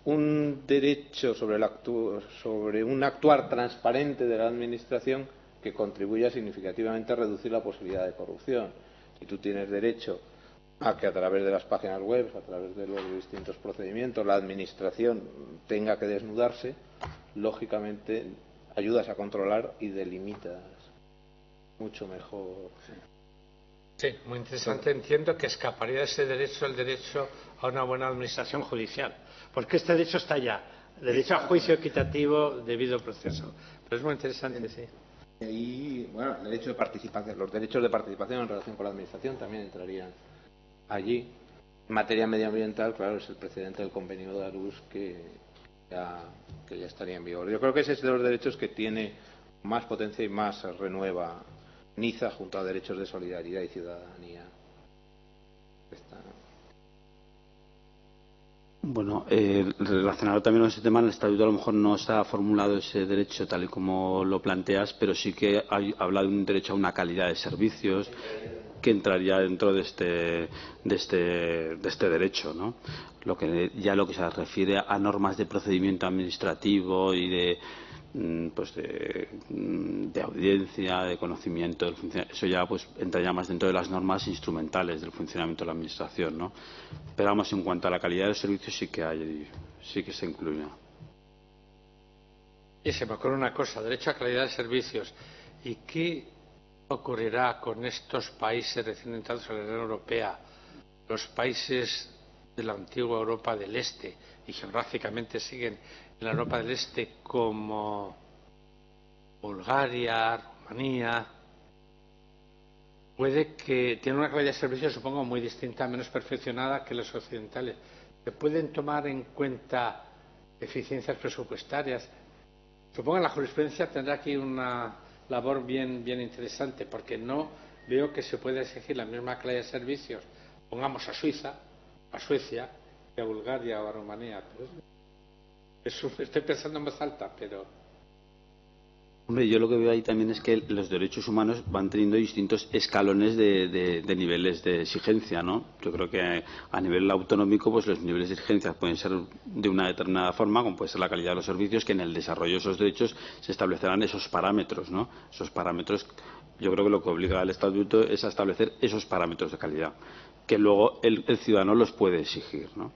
un derecho sobre un actuar transparente de la administración que contribuya significativamente a reducir la posibilidad de corrupción. Si tú tienes derecho a que a través de las páginas web, a través de los distintos procedimientos, la administración tenga que desnudarse, lógicamente ayudas a controlar y delimitas mucho mejor. Sí, muy interesante. Entiendo que escaparía de ese derecho el derecho a una buena administración judicial, porque este derecho está ya, derecho a juicio equitativo, debido proceso. Pero es muy interesante, sí. Y bueno, el derecho de participación, los derechos de participación en relación con la administración también entrarían allí. En materia medioambiental, claro, es el precedente del convenio de Aarhus que ya estaría en vigor. Yo creo que ese es de los derechos que tiene más potencia y más renueva Niza junto a derechos de solidaridad y ciudadanía. Bueno, relacionado también con ese tema, en el Estatuto a lo mejor no está formulado ese derecho tal y como lo planteas, pero sí que habla de un derecho a una calidad de servicios que entraría dentro de este derecho, ¿no? Lo que se refiere a normas de procedimiento administrativo y de audiencia, de conocimiento del funcionamiento, eso ya pues entraría más dentro de las normas instrumentales del funcionamiento de la administración, ¿no? Pero vamos, en cuanto a la calidad de los servicios sí que se incluye. Y se me ocurre una cosa, derecho a calidad de servicios. ¿Y qué ocurrirá con estos países recién entrados en la Unión Europea, los países de la antigua Europa del Este, y geográficamente siguen en la Europa del Este, como Bulgaria, Rumanía? Puede que tienen una calidad de servicio, supongo, muy distinta, menos perfeccionada que los occidentales. ¿Se pueden tomar en cuenta eficiencias presupuestarias? Supongo que la jurisprudencia tendrá aquí una labor bien interesante, porque no veo que se pueda exigir la misma calidad de servicios, pongamos a Suiza, a Suecia, que a Bulgaria o a Rumanía. Estoy pensando en voz alta, pero... Hombre, yo lo que veo ahí también es que los derechos humanos van teniendo distintos escalones de niveles de exigencia, ¿no? Yo creo que a nivel autonómico pues los niveles de exigencia pueden ser de una determinada forma, como puede ser la calidad de los servicios, que en el desarrollo de esos derechos se establecerán esos parámetros, ¿no? Esos parámetros, yo creo que lo que obliga al Estatuto es a establecer esos parámetros de calidad, que luego el ciudadano los puede exigir, ¿no?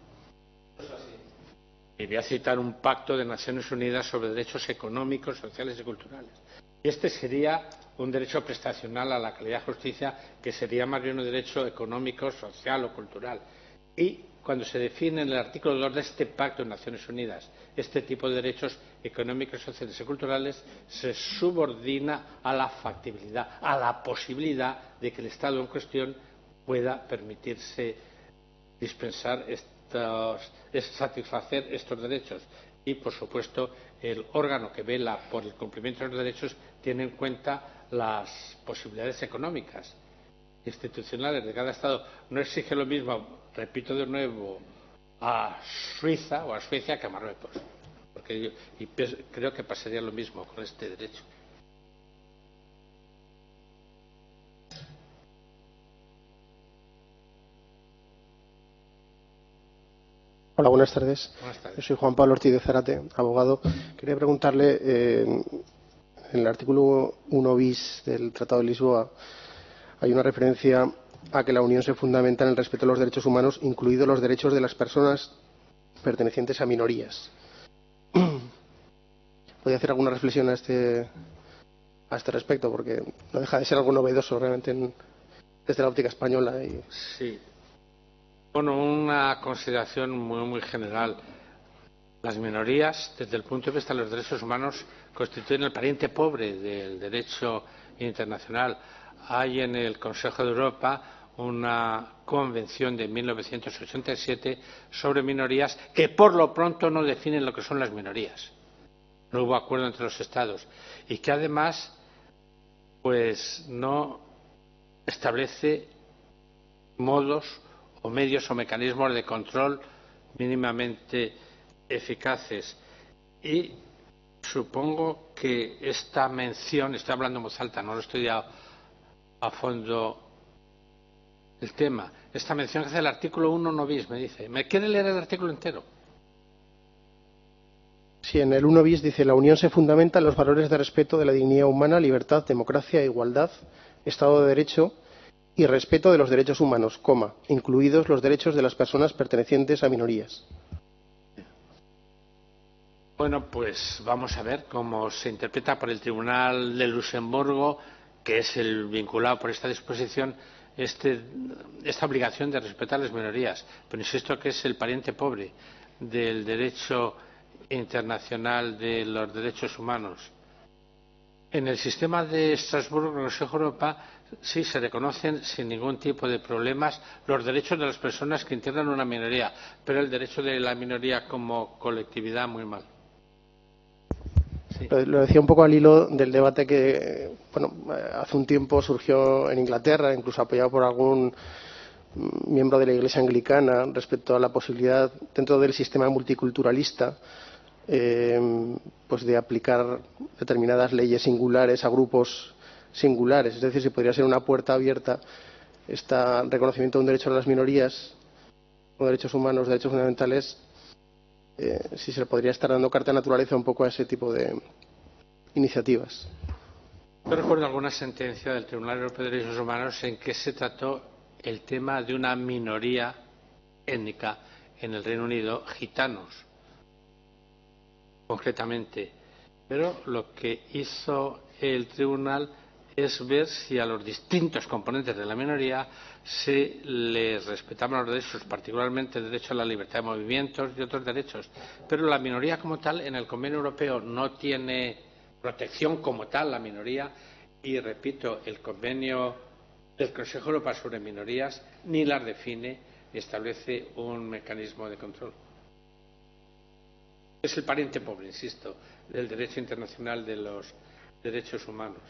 Y voy a citar un pacto de Naciones Unidas sobre derechos económicos, sociales y culturales. Y este sería un derecho prestacional a la calidad de justicia, que sería más bien un derecho económico, social o cultural. Y cuando se define en el artículo 2 de este pacto de Naciones Unidas este tipo de derechos económicos, sociales y culturales, se subordina a la factibilidad, a la posibilidad de que el Estado en cuestión pueda permitirse dispensar satisfacer estos derechos. Y, por supuesto, el órgano que vela por el cumplimiento de los derechos tiene en cuenta las posibilidades económicas institucionales de cada Estado. No exige lo mismo, repito de nuevo, a Suiza o a Suecia que a Marruecos, porque creo que pasaría lo mismo con este derecho. Hola, buenas tardes. Buenas tardes. Yo soy Juan Pablo Ortiz de Zárate, abogado. Quería preguntarle, en el artículo 1 bis del Tratado de Lisboa hay una referencia a que la Unión se fundamenta en el respeto a los derechos humanos, incluidos los derechos de las personas pertenecientes a minorías. ¿Podría hacer alguna reflexión a este respecto? Porque no deja de ser algo novedoso realmente desde la óptica española. Sí. Bueno, una consideración muy general. Las minorías, desde el punto de vista de los derechos humanos, constituyen el pariente pobre del derecho internacional. Hay en el Consejo de Europa una convención de 1987 sobre minorías que por lo pronto no definen lo que son las minorías. No hubo acuerdo entre los Estados y que además pues no establece modos o medios o mecanismos de control mínimamente eficaces. Y supongo que esta mención, estoy hablando en voz alta, no lo he estudiado a fondo el tema, esta mención que hace el artículo 1 no bis, me dice. ¿Me quiere leer el artículo entero? Sí, en el 1 bis dice: la Unión se fundamenta en los valores de respeto de la dignidad humana, libertad, democracia, igualdad, Estado de Derecho y respeto de los derechos humanos, incluidos los derechos de las personas pertenecientes a minorías. Bueno, pues vamos a ver cómo se interpreta por el Tribunal de Luxemburgo, que es el vinculado por esta disposición, esta obligación de respetar las minorías. Pero insisto que es el pariente pobre del derecho internacional de los derechos humanos. En el sistema de Estrasburgo, el Consejo de Europa, sí se reconocen sin ningún tipo de problemas los derechos de las personas que integran una minoría, pero el derecho de la minoría como colectividad muy mal. Sí. Lo decía un poco al hilo del debate que hace un tiempo surgió en Inglaterra, incluso apoyado por algún miembro de la Iglesia anglicana, respecto a la posibilidad, dentro del sistema multiculturalista, pues de aplicar determinadas leyes singulares a grupos singulares. Es decir, si podría ser una puerta abierta este reconocimiento de un derecho a las minorías, o derechos humanos, derechos fundamentales, si se le podría estar dando carta de naturaleza un poco a ese tipo de iniciativas. Yo recuerdo alguna sentencia del Tribunal Europeo de Derechos Humanos en que se trató el tema de una minoría étnica en el Reino Unido, gitanos, concretamente. Pero lo que hizo el tribunal es ver si a los distintos componentes de la minoría se les respetaban los derechos, particularmente el derecho a la libertad de movimientos y otros derechos. Pero la minoría como tal, en el Convenio Europeo, no tiene protección como tal la minoría, y repito, el Convenio del Consejo de Europa sobre minorías ni las define ni establece un mecanismo de control. Es el pariente pobre, insisto, del derecho internacional de los derechos humanos.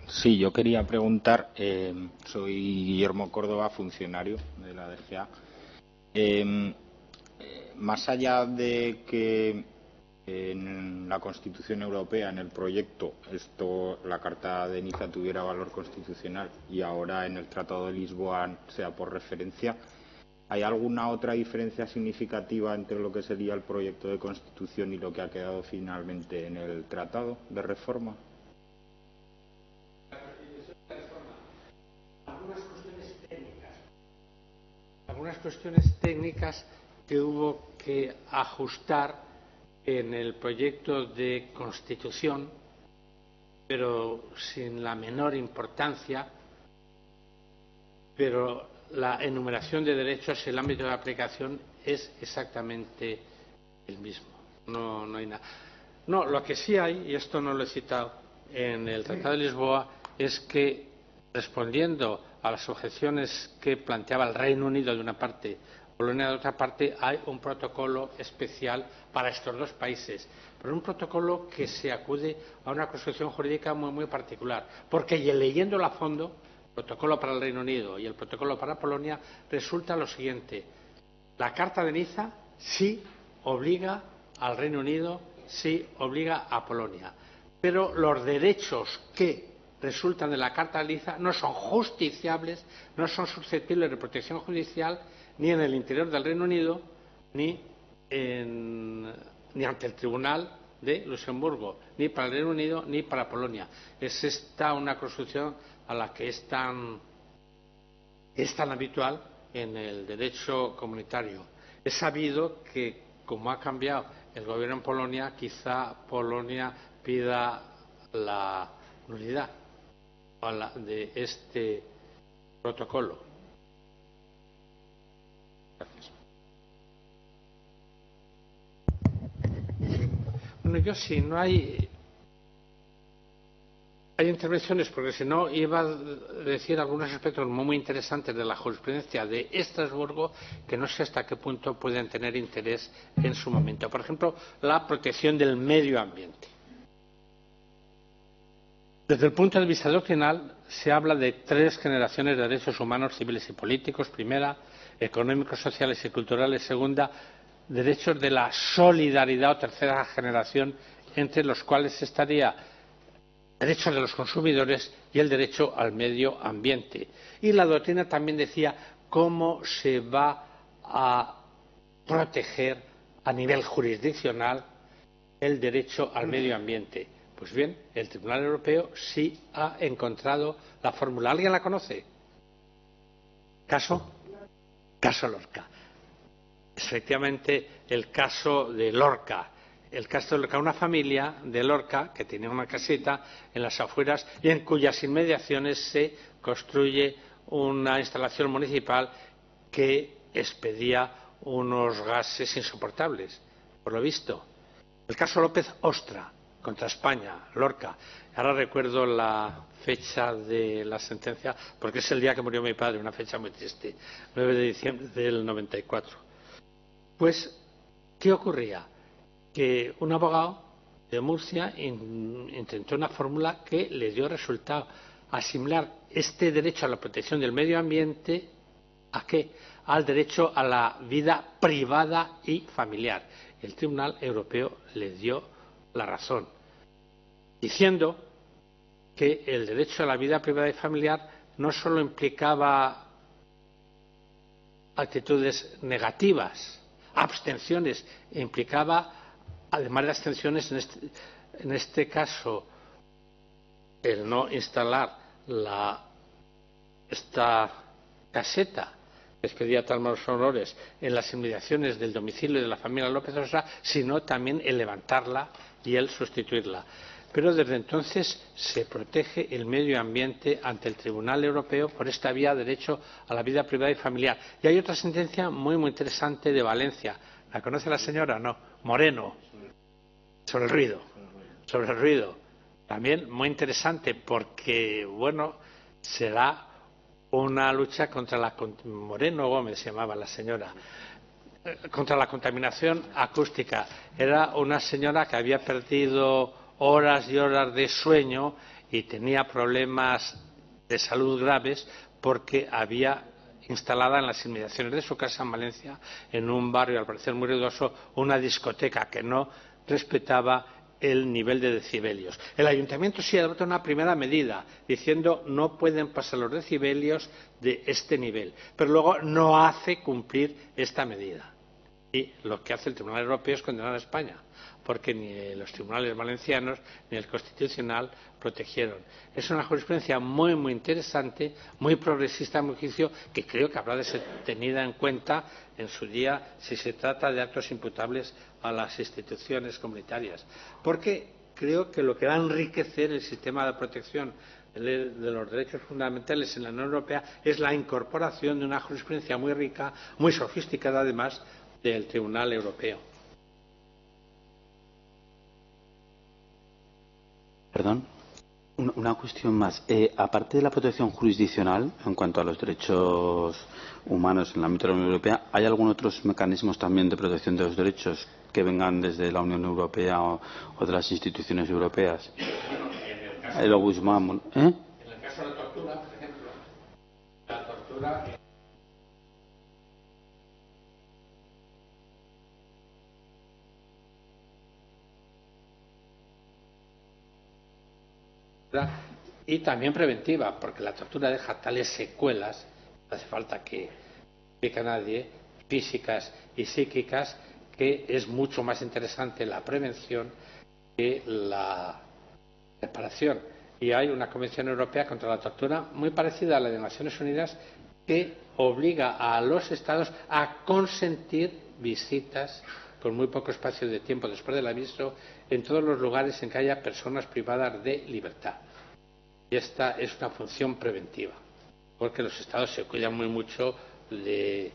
Sí, yo quería preguntar, soy Guillermo Córdoba, funcionario de la DGA. Más allá de que en la Constitución Europea, en el proyecto, la Carta de Niza tuviera valor constitucional y ahora en el Tratado de Lisboa sea por referencia, ¿hay alguna otra diferencia significativa entre lo que sería el proyecto de Constitución y lo que ha quedado finalmente en el Tratado de Reforma? Algunas cuestiones técnicas que hubo que ajustar en el proyecto de Constitución, pero sin la menor importancia. Pero la enumeración de derechos, el ámbito de aplicación es exactamente el mismo. No hay nada. No, lo que sí hay, y esto no lo he citado en el Tratado de Lisboa, es que, respondiendo a las objeciones que planteaba el Reino Unido de una parte, Polonia de otra parte, hay un protocolo especial para estos dos países, pero un protocolo que se acude a una construcción jurídica muy particular, porque leyéndolo a fondo, el protocolo para el Reino Unido y el protocolo para Polonia, resulta lo siguiente: la Carta de Niza sí obliga al Reino Unido, sí obliga a Polonia, pero los derechos que resultan de la Carta de Niza no son justiciables, no son susceptibles de protección judicial ni en el interior del Reino Unido ni ante el Tribunal de Luxemburgo, ni para el Reino Unido ni para Polonia. Es esta una construcción a la que es tan habitual en el derecho comunitario. Es sabido que, como ha cambiado el gobierno en Polonia, quizá Polonia pida la nulidad de este protocolo. Gracias. Bueno, yo sí, no hay intervenciones, porque si no iba a decir algunos aspectos muy interesantes de la jurisprudencia de Estrasburgo que no sé hasta qué punto pueden tener interés en su momento. Por ejemplo, la protección del medio ambiente. Desde el punto de vista doctrinal, se habla de 3 generaciones de derechos humanos, civiles y políticos. Primera, económicos, sociales y culturales. Segunda, derechos de la solidaridad o tercera generación, entre los cuales estaría derechos de los consumidores y el derecho al medio ambiente. Y la doctrina también decía cómo se va a proteger a nivel jurisdiccional el derecho al medio ambiente. Pues bien, el Tribunal Europeo sí ha encontrado la fórmula. ¿Alguien la conoce? ¿Caso Lorca. Efectivamente, el caso de Lorca. El caso de Lorca, una familia de Lorca que tenía una casita en las afueras y en cuyas inmediaciones se construye una instalación municipal que expedía unos gases insoportables, por lo visto. El caso López Ostra contra España, Lorca. Ahora recuerdo la fecha de la sentencia porque es el día que murió mi padre, una fecha muy triste, 9 de diciembre del 94. Pues, ¿qué ocurría? Que un abogado de Murcia intentó una fórmula que le dio resultado: asimilar este derecho a la protección del medio ambiente ¿a qué? Al derecho a la vida privada y familiar. El Tribunal Europeo le dio la razón, diciendo que el derecho a la vida privada y familiar no solo implicaba actitudes negativas, abstenciones, implicaba, además de abstenciones, en este caso, el no instalar esta caseta que expedía tal malos honores en las inmediaciones del domicilio de la familia López Ostra, sino también el levantarla y el sustituirla. Pero desde entonces se protege el medio ambiente ante el Tribunal Europeo por esta vía de derecho a la vida privada y familiar. Y hay otra sentencia muy interesante de Valencia. ¿La conoce la señora? No. Moreno. Sobre el ruido. Sobre el ruido. También muy interesante porque, bueno, será una lucha contra la... Moreno Gómez se llamaba la señora. Contra la contaminación acústica. Era una señora que había perdido horas y horas de sueño y tenía problemas de salud graves porque había instalada en las inmediaciones de su casa en Valencia, en un barrio al parecer muy ruidoso, una discoteca que no respetaba el nivel de decibelios. El ayuntamiento sí adopta una primera medida diciendo no pueden pasar los decibelios de este nivel, pero luego no hace cumplir esta medida. Y lo que hace el Tribunal Europeo es condenar a España, porque ni los tribunales valencianos ni el Constitucional protegieron. Es una jurisprudencia muy interesante, muy progresista en mi juicio, que creo que habrá de ser tenida en cuenta en su día si se trata de actos imputables a las instituciones comunitarias. Porque creo que lo que va a enriquecer el sistema de protección de los derechos fundamentales en la Unión Europea es la incorporación de una jurisprudencia muy rica, muy sofisticada además, del Tribunal Europeo. Perdón, una cuestión más. Aparte de la protección jurisdiccional en cuanto a los derechos humanos en el ámbito de la Unión Europea, ¿hay algún otros mecanismos también de protección de los derechos que vengan desde la Unión Europea o de las instituciones europeas? En el caso de la tortura, por ejemplo, la tortura... y también preventiva, porque la tortura deja tales secuelas, no hace falta que explique a nadie, físicas y psíquicas, que es mucho más interesante la prevención que la reparación. Y hay una Convención Europea contra la Tortura muy parecida a la de Naciones Unidas que obliga a los Estados a consentir visitas con muy poco espacio de tiempo después del aviso en todos los lugares en que haya personas privadas de libertad. Y esta es una función preventiva, porque los Estados se cuidan muy mucho de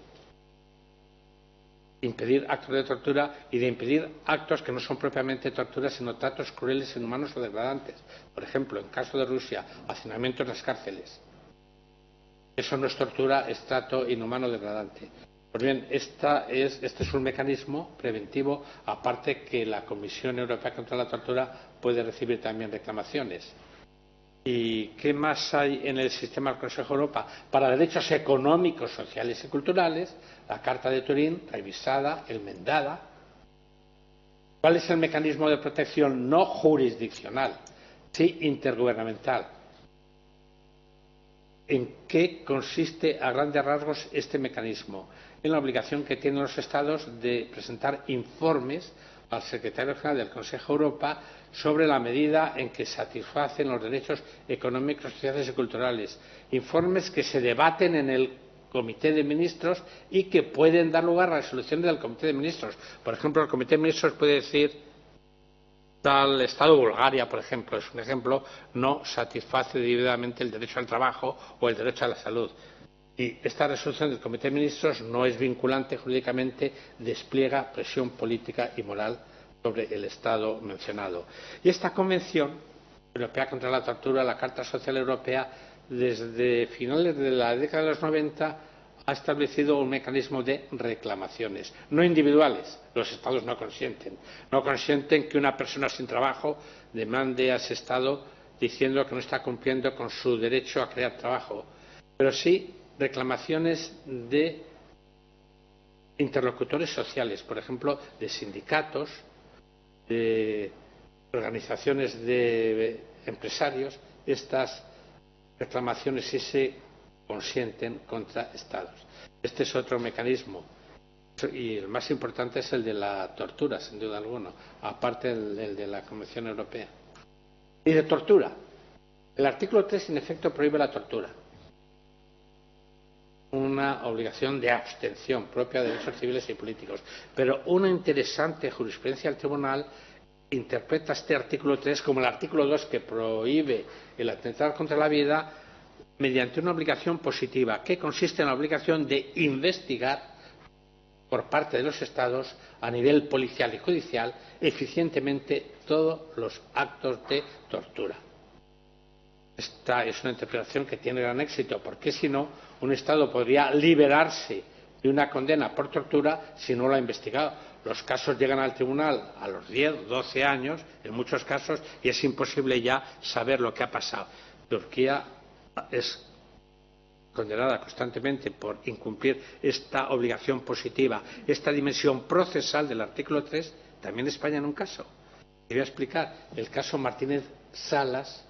impedir actos de tortura y de impedir actos que no son propiamente torturas, sino tratos crueles, inhumanos o degradantes. Por ejemplo, en el caso de Rusia, hacinamiento en las cárceles. Eso no es tortura, es trato inhumano o degradante. Pues bien, este es un mecanismo preventivo, aparte que la Comisión Europea contra la Tortura puede recibir también reclamaciones. ¿Y qué más hay en el sistema del Consejo de Europa? Para derechos económicos, sociales y culturales, la Carta de Turín, revisada, enmendada. ¿Cuál es el mecanismo de protección no jurisdiccional, sí intergubernamental? ¿En qué consiste a grandes rasgos este mecanismo? En la obligación que tienen los Estados de presentar informes al Secretario General del Consejo de Europa sobre la medida en que satisfacen los derechos económicos, sociales y culturales. Informes que se debaten en el Comité de Ministros y que pueden dar lugar a resoluciones del Comité de Ministros. Por ejemplo, el Comité de Ministros puede decir tal Estado, Bulgaria, por ejemplo, es un ejemplo, no satisface debidamente el derecho al trabajo o el derecho a la salud. Y esta resolución del Comité de Ministros no es vinculante jurídicamente, despliega presión política y moral sobre el Estado mencionado. Y esta Convención Europea contra la Tortura, la Carta Social Europea, desde finales de la década de los 90, ha establecido un mecanismo de reclamaciones, no individuales. Los Estados no consienten que una persona sin trabajo demande a ese Estado diciendo que no está cumpliendo con su derecho a crear trabajo, pero sí reclamaciones de interlocutores sociales, por ejemplo, de sindicatos, de organizaciones de empresarios. Estas reclamaciones sí se consienten contra Estados. Este es otro mecanismo, y el más importante es el de la tortura, sin duda alguna, aparte del de la Convención Europea. Y de tortura. El artículo 3, en efecto, prohíbe la tortura. Una obligación de abstención propia de derechos civiles y políticos. Pero una interesante jurisprudencia del Tribunal interpreta este artículo 3 como el artículo 2, que prohíbe el atentado contra la vida, mediante una obligación positiva, que consiste en la obligación de investigar por parte de los Estados, a nivel policial y judicial, eficientemente todos los actos de tortura. Esta es una interpretación que tiene gran éxito, porque si no, un Estado podría liberarse de una condena por tortura si no lo ha investigado. Los casos llegan al tribunal a los 10, 12 años, en muchos casos, y es imposible ya saber lo que ha pasado. Turquía es condenada constantemente por incumplir esta obligación positiva, esta dimensión procesal del artículo 3, también España en un caso. Voy a explicar el caso Martínez Salas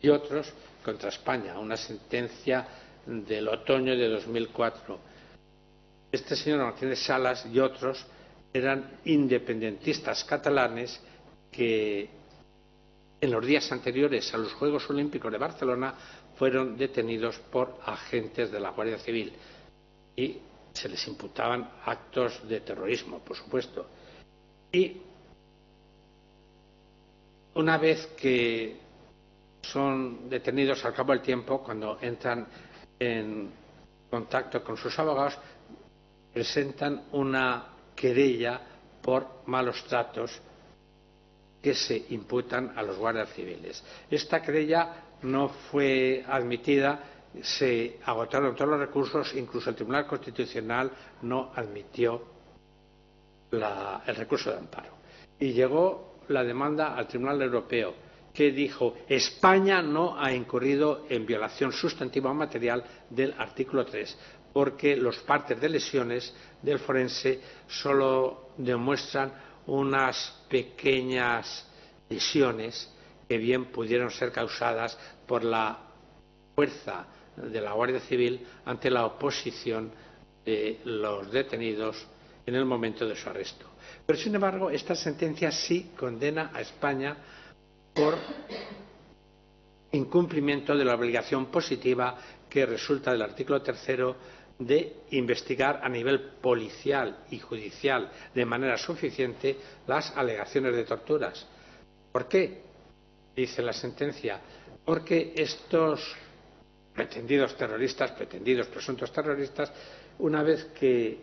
y otros contra España, una sentencia del otoño de 2004. Este señor Martínez Salas y otros eran independentistas catalanes que en los días anteriores a los Juegos Olímpicos de Barcelona fueron detenidos por agentes de la Guardia Civil y se les imputaban actos de terrorismo, por supuesto. Y una vez que son detenidos, al cabo del tiempo, cuando entran en contacto con sus abogados, presentan una querella por malos tratos que se imputan a los guardias civiles. Esta querella no fue admitida, se agotaron todos los recursos, incluso el Tribunal Constitucional no admitió el recurso de amparo. Y llegó la demanda al Tribunal Europeo, que dijo: España no ha incurrido en violación sustantiva o material del artículo 3, porque los partes de lesiones del forense solo demuestran unas pequeñas lesiones que bien pudieron ser causadas por la fuerza de la Guardia Civil ante la oposición de los detenidos en el momento de su arresto. Pero, sin embargo, esta sentencia sí condena a España por incumplimiento de la obligación positiva que resulta del artículo 3 de investigar a nivel policial y judicial de manera suficiente las alegaciones de torturas. ¿Por qué? Dice la sentencia: porque estos pretendidos presuntos terroristas, una vez que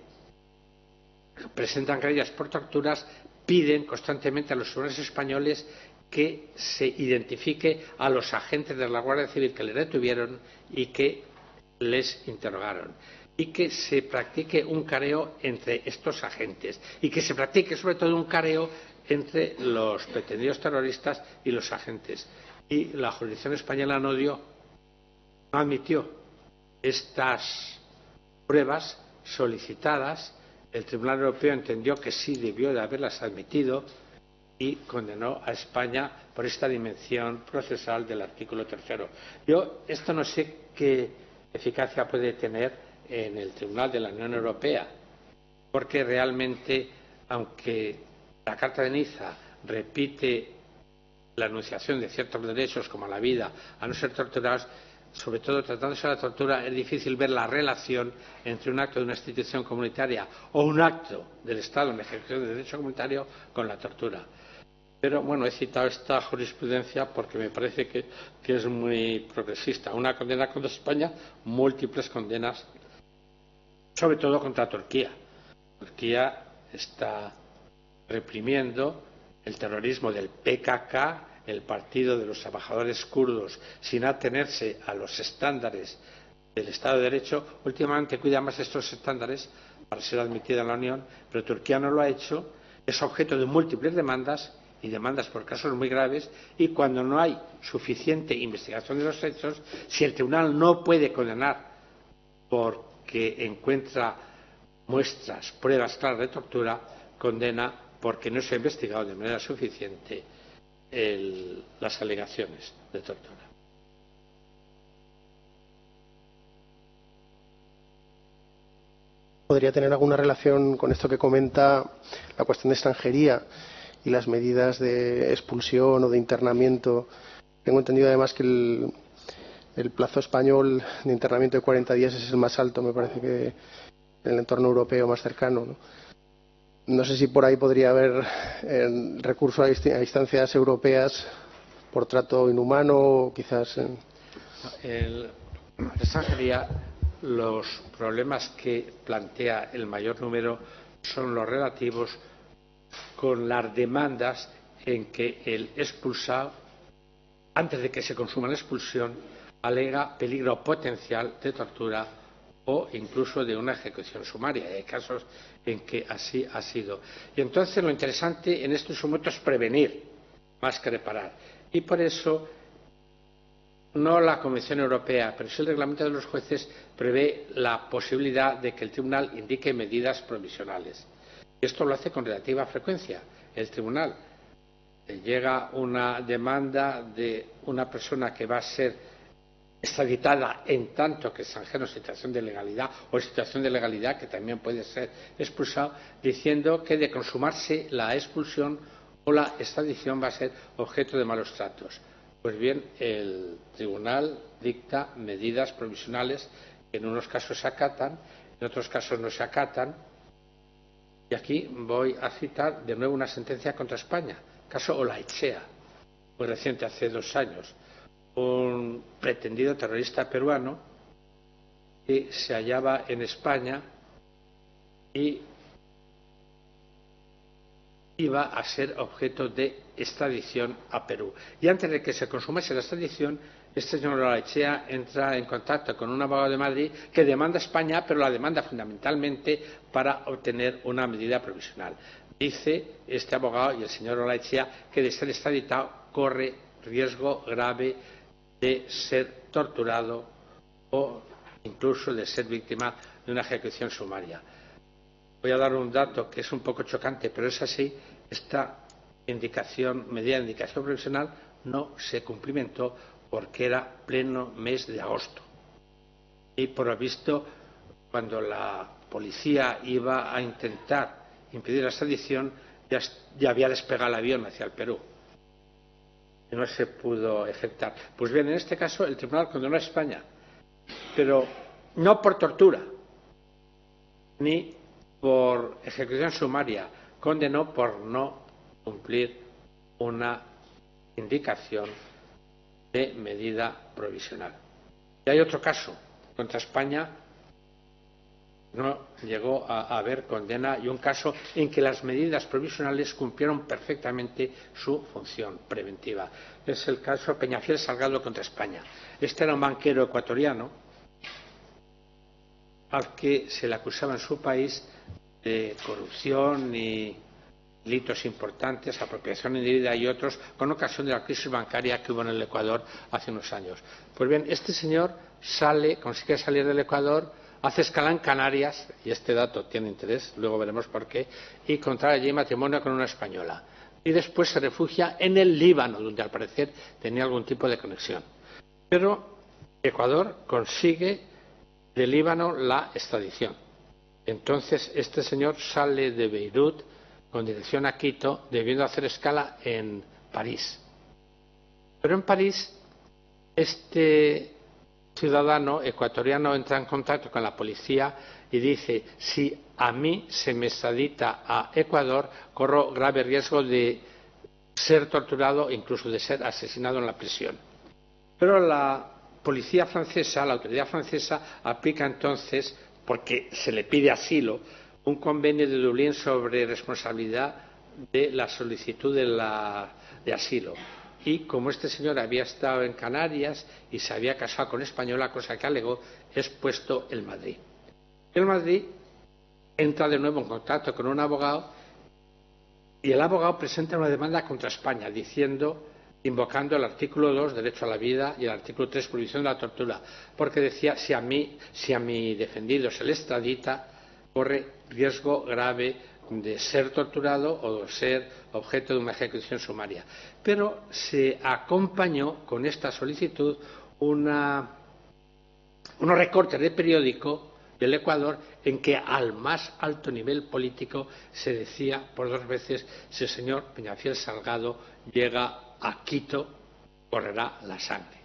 presentan querellas por torturas, piden constantemente a los tribunales españoles que se identifique a los agentes de la Guardia Civil que les detuvieron y que les interrogaron, y que se practique un careo entre estos agentes, y que se practique sobre todo un careo entre los pretendidos terroristas y los agentes. y la jurisdicción española no admitió estas pruebas solicitadas. El Tribunal Europeo entendió que sí debió de haberlas admitido y condenó a España por esta dimensión procesal del artículo 3. Yo esto no sé qué eficacia puede tener en el Tribunal de la Unión Europea, porque realmente, aunque la Carta de Niza repite la enunciación de ciertos derechos como la vida, a no ser torturados, sobre todo tratándose de la tortura, es difícil ver la relación entre un acto de una institución comunitaria o un acto del Estado en ejecución de derecho comunitario con la tortura. Pero bueno, he citado esta jurisprudencia porque me parece que es muy progresista. Una condena contra España, múltiples condenas, sobre todo contra Turquía. Turquía está reprimiendo el terrorismo del PKK, el Partido de los Trabajadores Kurdos, sin atenerse a los estándares del Estado de Derecho. Últimamente cuida más estos estándares para ser admitida en la Unión, pero Turquía no lo ha hecho. Es objeto de múltiples demandas y demandas por casos muy graves, y cuando no hay suficiente investigación de los hechos, si el tribunal no puede condenar porque encuentra muestras, pruebas claras de tortura, condena porque no se ha investigado de manera suficiente las alegaciones de tortura. ¿Podría tener alguna relación con esto que comenta la cuestión de extranjería y las medidas de expulsión o de internamiento? Tengo entendido además que el plazo español de internamiento de 40 días es el más alto, me parece, que en el entorno europeo más cercano, ¿no? No sé si por ahí podría haber recurso a instancias europeas por trato inhumano o quizás. En la extranjería, los problemas que plantea el mayor número son los relativos con las demandas en que el expulsado, antes de que se consuma la expulsión, alega peligro potencial de tortura o incluso de una ejecución sumaria. Hay casos en que así ha sido. Y entonces lo interesante en estos momentos es prevenir más que reparar. Y por eso no la Convención Europea, pero sí el reglamento de los jueces prevé la posibilidad de que el tribunal indique medidas provisionales. Esto lo hace con relativa frecuencia. El tribunal llega una demanda de una persona que va a ser extraditada en tanto que extranjero en situación de legalidad o en situación de legalidad que también puede ser expulsado, diciendo que de consumarse la expulsión o la extradición va a ser objeto de malos tratos. Pues bien, el tribunal dicta medidas provisionales que en unos casos se acatan, en otros casos no se acatan. Y aquí voy a citar de nuevo una sentencia contra España, caso Olaechea, muy reciente, hace 2 años. Un pretendido terrorista peruano que se hallaba en España y iba a ser objeto de extradición a Perú. Y antes de que se consumase la extradición, este señor Olaechea entra en contacto con un abogado de Madrid que demanda a España, pero la demanda fundamentalmente para obtener una medida provisional. Dice este abogado y el señor Olaechea que de ser extraditado corre riesgo grave de ser torturado o incluso de ser víctima de una ejecución sumaria. Voy a dar un dato que es un poco chocante, pero es así. Esta medida de indicación provisional no se cumplimentó porque era pleno mes de agosto. Y por lo visto, cuando la policía iba a intentar impedir la extradición, ya había despegado el avión hacia el Perú. Y no se pudo ejecutar. Pues bien, en este caso el tribunal condenó a España, pero no por tortura, ni por ejecución sumaria, condenó por no cumplir una indicación de medida provisional. Y hay otro caso contra España, no llegó a haber condena, y un caso en que las medidas provisionales cumplieron perfectamente su función preventiva. Es el caso Peñafiel Salgado contra España. Este era un banquero ecuatoriano al que se le acusaba en su país de corrupción y delitos importantes, apropiación indebida y otros, con ocasión de la crisis bancaria que hubo en el Ecuador hace unos años. Pues bien, este señor consigue salir del Ecuador, hace escala en Canarias, y este dato tiene interés, luego veremos por qué, y contrae allí matrimonio con una española. Y después se refugia en el Líbano, donde al parecer tenía algún tipo de conexión. Pero Ecuador consigue del Líbano la extradición. Entonces este señor sale de Beirut con dirección a Quito, debiendo hacer escala en París. Pero en París, este ciudadano ecuatoriano entra en contacto con la policía y dice: si a mí se me extradita a Ecuador, corro grave riesgo de ser torturado e incluso de ser asesinado en la prisión. Pero la policía francesa, la autoridad francesa, aplica entonces, porque se le pide asilo, un convenio de Dublín sobre responsabilidad de la solicitud de asilo. Y como este señor había estado en Canarias y se había casado con española, cosa que alegó, es puesto en Madrid. En Madrid entra de nuevo en contacto con un abogado y el abogado presenta una demanda contra España invocando el artículo 2, derecho a la vida, y el artículo 3, prohibición de la tortura, porque decía: si a mi defendido se le extradita, corre riesgo grave de ser torturado o de ser objeto de una ejecución sumaria. Pero se acompañó con esta solicitud unos recortes de periódico del Ecuador en que al más alto nivel político se decía por 2 veces: si el señor Peñafiel Salgado llega a Quito, correrá la sangre.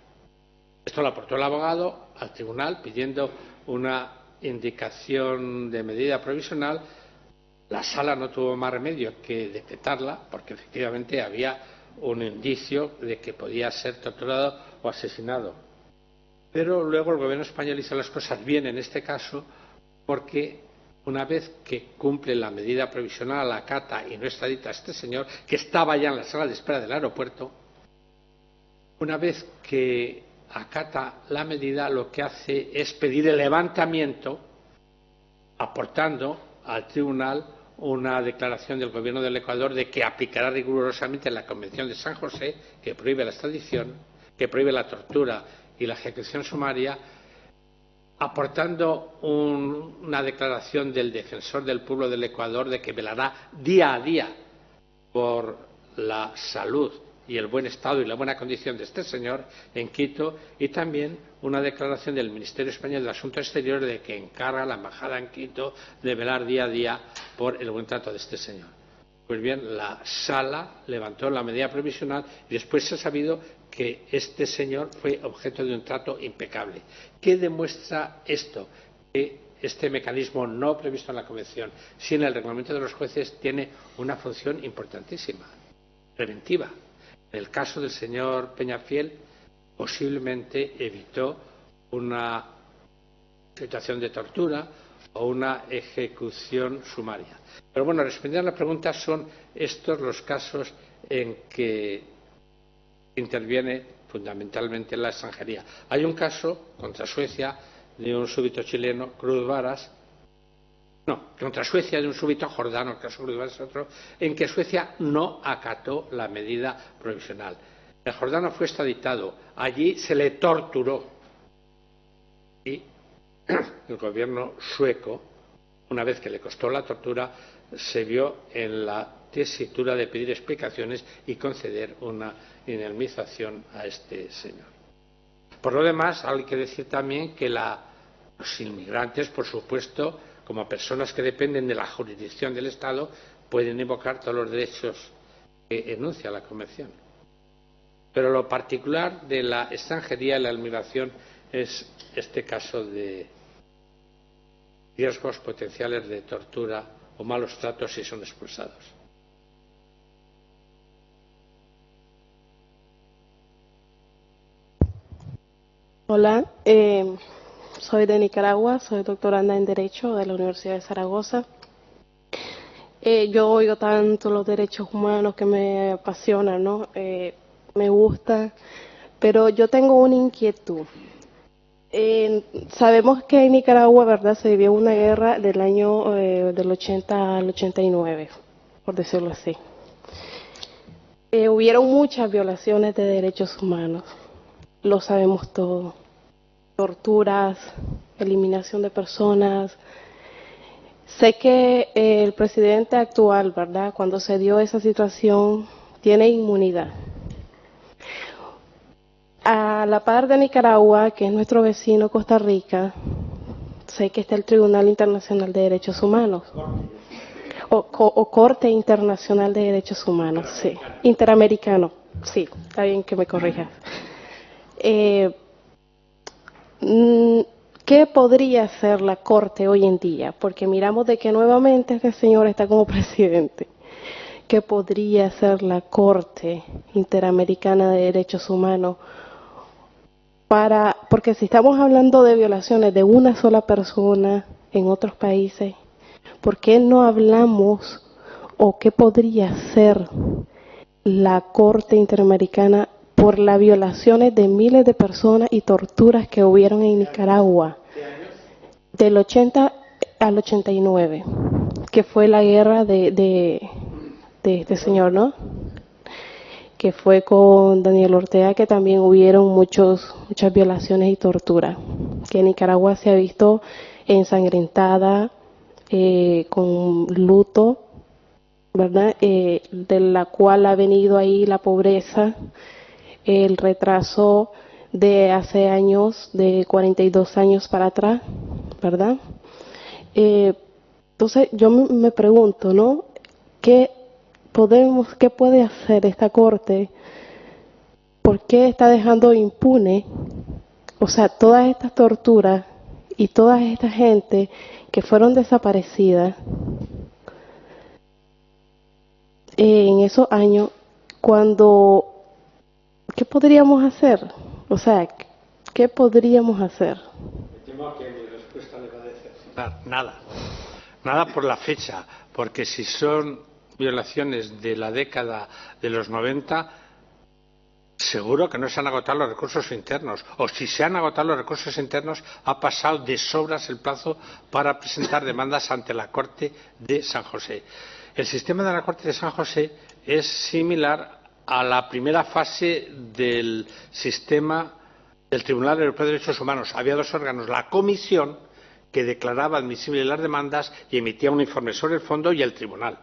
Esto lo aportó el abogado al tribunal pidiendo una indicación de medida provisional. La sala no tuvo más remedio que decretarla, porque efectivamente había un indicio de que podía ser torturado o asesinado. Pero luego el gobierno español hizo las cosas bien en este caso, porque una vez que cumple la medida provisional, la acata y no extradita a este señor, que estaba ya en la sala de espera del aeropuerto, una vez que acata la medida, lo que hace es pedir el levantamiento, aportando al tribunal una declaración del gobierno del Ecuador de que aplicará rigurosamente la Convención de San José, que prohíbe la extradición, que prohíbe la tortura y la ejecución sumaria, aportando una declaración del defensor del pueblo del Ecuador de que velará día a día por la salud y el buen estado y la buena condición de este señor en Quito, y también una declaración del Ministerio Español de Asuntos Exteriores de que encarga a la embajada en Quito de velar día a día por el buen trato de este señor. Pues bien, la sala levantó la medida provisional y después se ha sabido que este señor fue objeto de un trato impecable. ¿Qué demuestra esto? Que este mecanismo no previsto en la Convención, sino en el reglamento de los jueces, tiene una función importantísima, preventiva. En el caso del señor Peñafiel, posiblemente evitó una situación de tortura o una ejecución sumaria. Pero bueno, respondiendo a la pregunta, son estos los casos en que interviene fundamentalmente la extranjería. Hay un caso contra Suecia de un súbdito chileno, Cruz Varas, contra Suecia de un súbdito jordano, el caso Cruz Varas es otro, en que Suecia no acató la medida provisional. El jordano fue extraditado, allí se le torturó y el gobierno sueco, una vez que le costó la tortura, se vio en la tesitura de pedir explicaciones y conceder una indemnización a este señor. Por lo demás, hay que decir también que los inmigrantes, por supuesto, como personas que dependen de la jurisdicción del Estado, pueden invocar todos los derechos que enuncia la Convención. Pero lo particular de la extranjería y la inmigración es este caso de riesgos potenciales de tortura o malos tratos si son expulsados. Hola, soy de Nicaragua, soy doctoranda en Derecho de la Universidad de Zaragoza. Yo oigo tanto los derechos humanos que me apasionan, ¿no? Me gusta, pero yo tengo una inquietud. Sabemos que en Nicaragua, ¿verdad?, se vivió una guerra del año del 80 al 89. por decirlo así. Hubieron muchas violaciones de derechos humanos, lo sabemos todo. Torturas, eliminación de personas. Sé que el presidente actual, ¿verdad?, cuando se dio esa situación, tiene inmunidad. A la par de Nicaragua, que es nuestro vecino Costa Rica, sé que está el Tribunal Internacional de Derechos Humanos. O Corte Internacional de Derechos Humanos, sí. Interamericano, sí, está bien que me corrijas. ¿Qué podría hacer la Corte hoy en día? Porque miramos de que nuevamente este señor está como presidente. ¿Qué podría hacer la Corte Interamericana de Derechos Humanos porque si estamos hablando de violaciones de una sola persona en otros países, ¿por qué no hablamos o qué podría hacer la Corte Interamericana por las violaciones de miles de personas y torturas que hubieron en Nicaragua del 80 al 89, que fue la guerra de este señor, ¿no?, que fue con Daniel Ortega, que también hubieron muchas violaciones y torturas, que Nicaragua se ha visto ensangrentada, con luto, ¿verdad?, de la cual ha venido ahí la pobreza, el retraso de hace años, de 42 años para atrás, ¿verdad? Entonces yo me pregunto, ¿no?, ¿qué puede hacer esta Corte? ¿Por qué está dejando impune, o sea, todas estas torturas y toda esta gente que fueron desaparecidas en esos años, ¿qué podríamos hacer? O sea, ¿qué podríamos hacer? Me temo que mi respuesta le va a decepcionar. Nada por la fecha, porque si son violaciones de la década de los 90, seguro que no se han agotado los recursos internos, o si se han agotado los recursos internos, ha pasado de sobras el plazo para presentar demandas ante la Corte de San José. El sistema de la Corte de San José es similar a la primera fase del sistema del Tribunal Europeo de Derechos Humanos. Había dos órganos: la Comisión, que declaraba admisibles las demandas y emitía un informe sobre el fondo, y el Tribunal.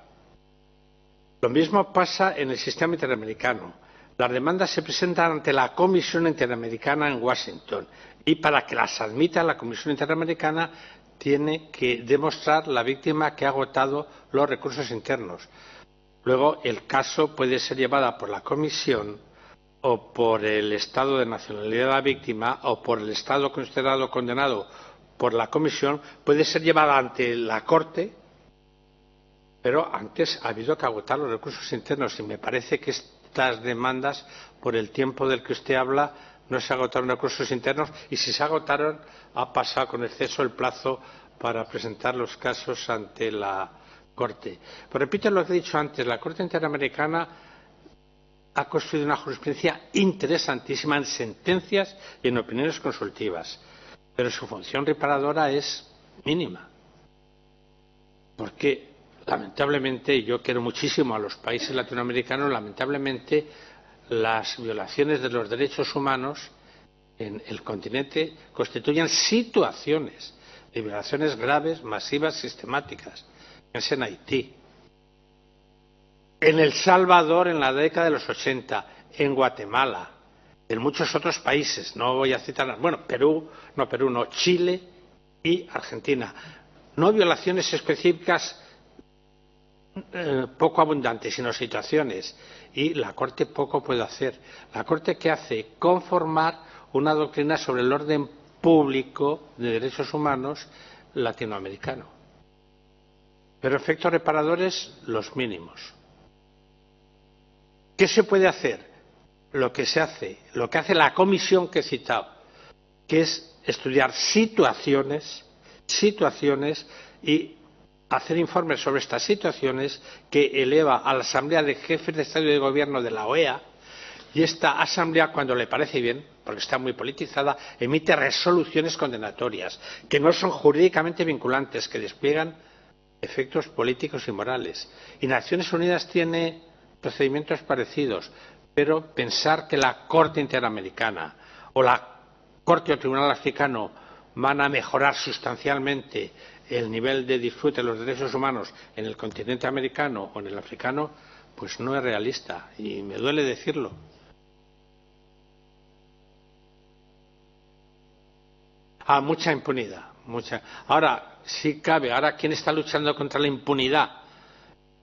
Lo mismo pasa en el sistema interamericano. Las demandas se presentan ante la Comisión Interamericana en Washington, y para que las admita la Comisión Interamericana tiene que demostrar la víctima que ha agotado los recursos internos. Luego el caso puede ser llevado por la Comisión o por el Estado de nacionalidad de la víctima o por el Estado considerado condenado por la Comisión, puede ser llevado ante la Corte, pero antes ha habido que agotar los recursos internos, y me parece que estas demandas, por el tiempo del que usted habla, no se agotaron recursos internos, y si se agotaron ha pasado con exceso el plazo para presentar los casos ante la Corte. Pues repito lo que he dicho antes: la Corte Interamericana ha construido una jurisprudencia interesantísima en sentencias y en opiniones consultivas, pero su función reparadora es mínima, porque lamentablemente, y yo quiero muchísimo a los países latinoamericanos, lamentablemente las violaciones de los derechos humanos en el continente constituyen situaciones de violaciones graves, masivas, sistemáticas. Piensen en Haití, en El Salvador en la década de los 80, en Guatemala, en muchos otros países, no voy a citar, bueno, Chile y Argentina. No violaciones específicas poco abundantes, sino situaciones, y la Corte poco puede hacer. ¿La Corte qué hace? Conformar una doctrina sobre el orden público de derechos humanos latinoamericano, pero efectos reparadores los mínimos. ¿Qué se puede hacer? Lo que hace la comisión que he citado, que es estudiar situaciones y hacer informes sobre estas situaciones, que eleva a la Asamblea de Jefes de Estado y de Gobierno de la OEA, y esta Asamblea, cuando le parece bien, porque está muy politizada, emite resoluciones condenatorias, que no son jurídicamente vinculantes, que despliegan efectos políticos y morales. Y Naciones Unidas tiene procedimientos parecidos, pero pensar que la Corte Interamericana o la Corte o Tribunal Africano van a mejorar sustancialmente el nivel de disfrute de los derechos humanos en el continente americano o en el africano, pues no es realista, y me duele decirlo. Mucha impunidad. Ahora, sí cabe. Ahora, ¿quién está luchando contra la impunidad?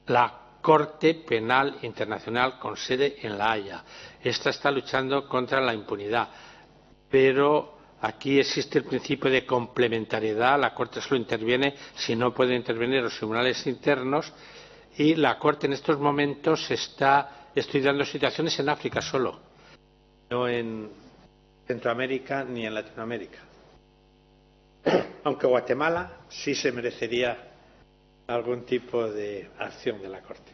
La Corte Penal Internacional con sede en La Haya. Esta está luchando contra la impunidad. Pero aquí existe el principio de complementariedad. La Corte solo interviene si no pueden intervenir los tribunales internos. Y la Corte en estos momentos está estudiando situaciones en África solo, no en Centroamérica ni en Latinoamérica. Aunque Guatemala sí se merecería algún tipo de acción de la Corte.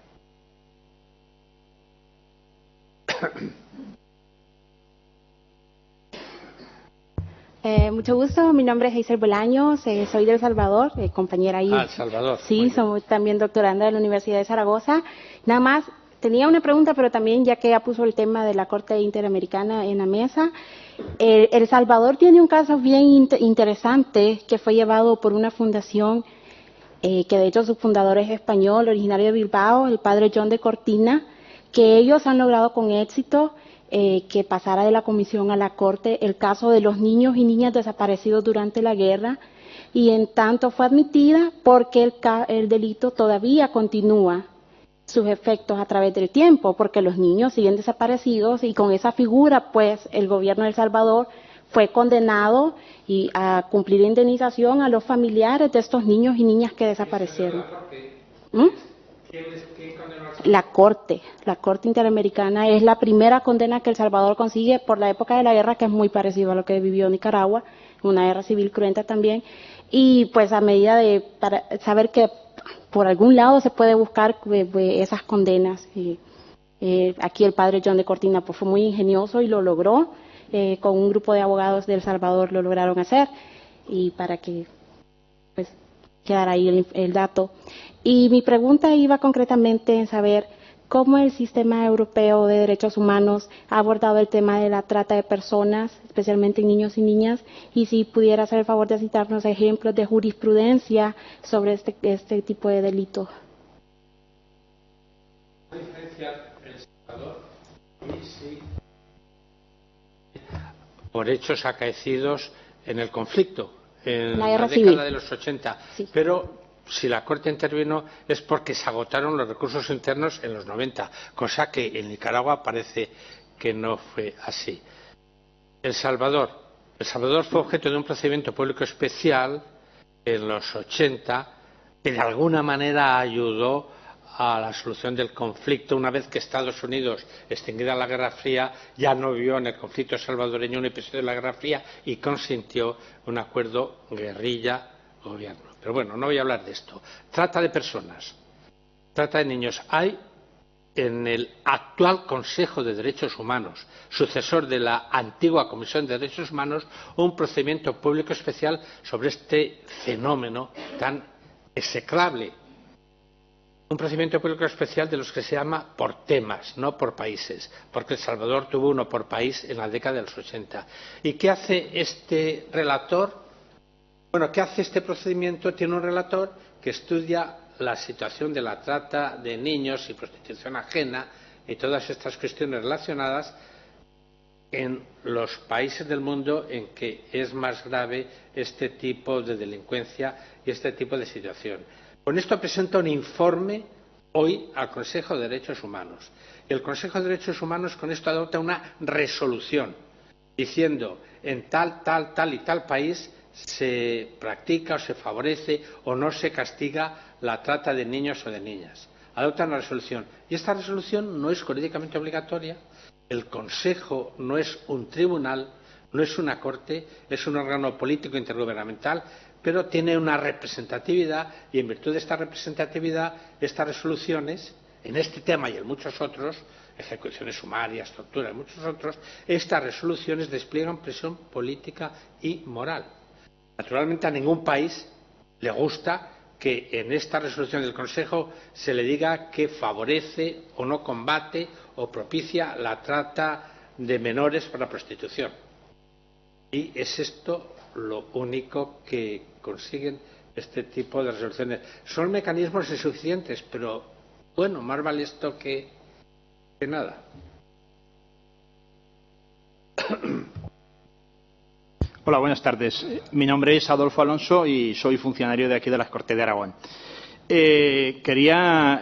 Mucho gusto, mi nombre es Heiser Bolaños, soy de El Salvador, compañera ahí. El Salvador. Sí, soy también doctoranda de la Universidad de Zaragoza. Nada más, tenía una pregunta, pero también ya que ya puso el tema de la Corte Interamericana en la mesa, El Salvador tiene un caso bien interesante que fue llevado por una fundación que de hecho su fundador es español, originario de Bilbao, el padre John de Cortina, que ellos han logrado con éxito que pasara de la comisión a la corte el caso de los niños y niñas desaparecidos durante la guerra, y en tanto fue admitida porque el delito todavía continúa sus efectos a través del tiempo, porque los niños siguen desaparecidos, y con esa figura pues el gobierno de El Salvador fue condenado a cumplir indemnización a los familiares de estos niños y niñas que desaparecieron. La Corte Interamericana es la primera condena que El Salvador consigue por la época de la guerra, que es muy parecido a lo que vivió Nicaragua, una guerra civil cruenta también, y pues a medida de para saber que por algún lado se puede buscar esas condenas. Aquí el padre John de Cortina pues fue muy ingenioso y lo logró, con un grupo de abogados de El Salvador lo lograron hacer, y para que pues quedara ahí el dato. Y mi pregunta iba concretamente en saber cómo el sistema europeo de derechos humanos ha abordado el tema de la trata de personas, especialmente niños y niñas, y si pudiera hacer el favor de citarnos ejemplos de jurisprudencia sobre este tipo de delito. ¿Qué diferencia El Salvador por hechos acaecidos en el conflicto, en la década civil de los 80? Sí. Pero si la Corte intervino es porque se agotaron los recursos internos en los 90, cosa que en Nicaragua parece que no fue así. El Salvador fue objeto de un procedimiento público especial en los 80 que de alguna manera ayudó a la solución del conflicto, una vez que Estados Unidos, extinguida la Guerra Fría, ya no vio en el conflicto salvadoreño un episodio de la Guerra Fría y consintió un acuerdo guerrilla-gobierno. Pero bueno, no voy a hablar de esto. Trata de personas, trata de niños. Hay en el actual Consejo de Derechos Humanos, sucesor de la antigua Comisión de Derechos Humanos, un procedimiento público especial sobre este fenómeno tan execrable. Un procedimiento público especial de los que se llama por temas, no por países, porque El Salvador tuvo uno por país en la década de los 80. ¿Y qué hace este relator? Bueno, ¿qué hace este procedimiento? Tiene un relator que estudia la situación de la trata de niños y prostitución ajena y todas estas cuestiones relacionadas en los países del mundo en que es más grave este tipo de delincuencia y este tipo de situación. Con esto presenta un informe hoy al Consejo de Derechos Humanos. Y el Consejo de Derechos Humanos con esto adopta una resolución diciendo en tal y tal país se practica o se favorece o no se castiga la trata de niños o de niñas. Adopta una resolución. Y esta resolución no es jurídicamente obligatoria. El Consejo no es un tribunal, no es una corte, es un órgano político intergubernamental, pero tiene una representatividad, y en virtud de esta representatividad, estas resoluciones, en este tema y en muchos otros, ejecuciones sumarias, tortura y muchos otros, estas resoluciones despliegan presión política y moral. Naturalmente a ningún país le gusta que en esta resolución del Consejo se le diga que favorece o no combate o propicia la trata de menores para la prostitución. Y es esto lo único que consiguen este tipo de resoluciones. Son mecanismos insuficientes, pero bueno, más vale esto que nada. Hola, buenas tardes. Mi nombre es Adolfo Alonso y soy funcionario de aquí de las Cortes de Aragón. Quería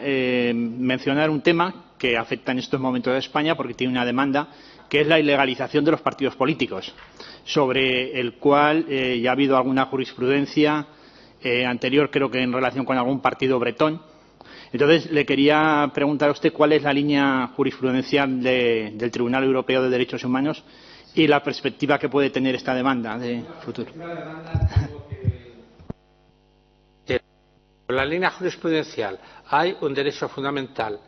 mencionar un tema que afecta en estos momentos a España porque tiene una demanda, que es la ilegalización de los partidos políticos, sobre el cual ya ha habido alguna jurisprudencia anterior, creo que en relación con algún partido bretón. Entonces, le quería preguntar a usted cuál es la línea jurisprudencial del Tribunal Europeo de Derechos Humanos y la perspectiva que puede tener esta demanda de futuro. En la línea jurisprudencial hay un derecho fundamental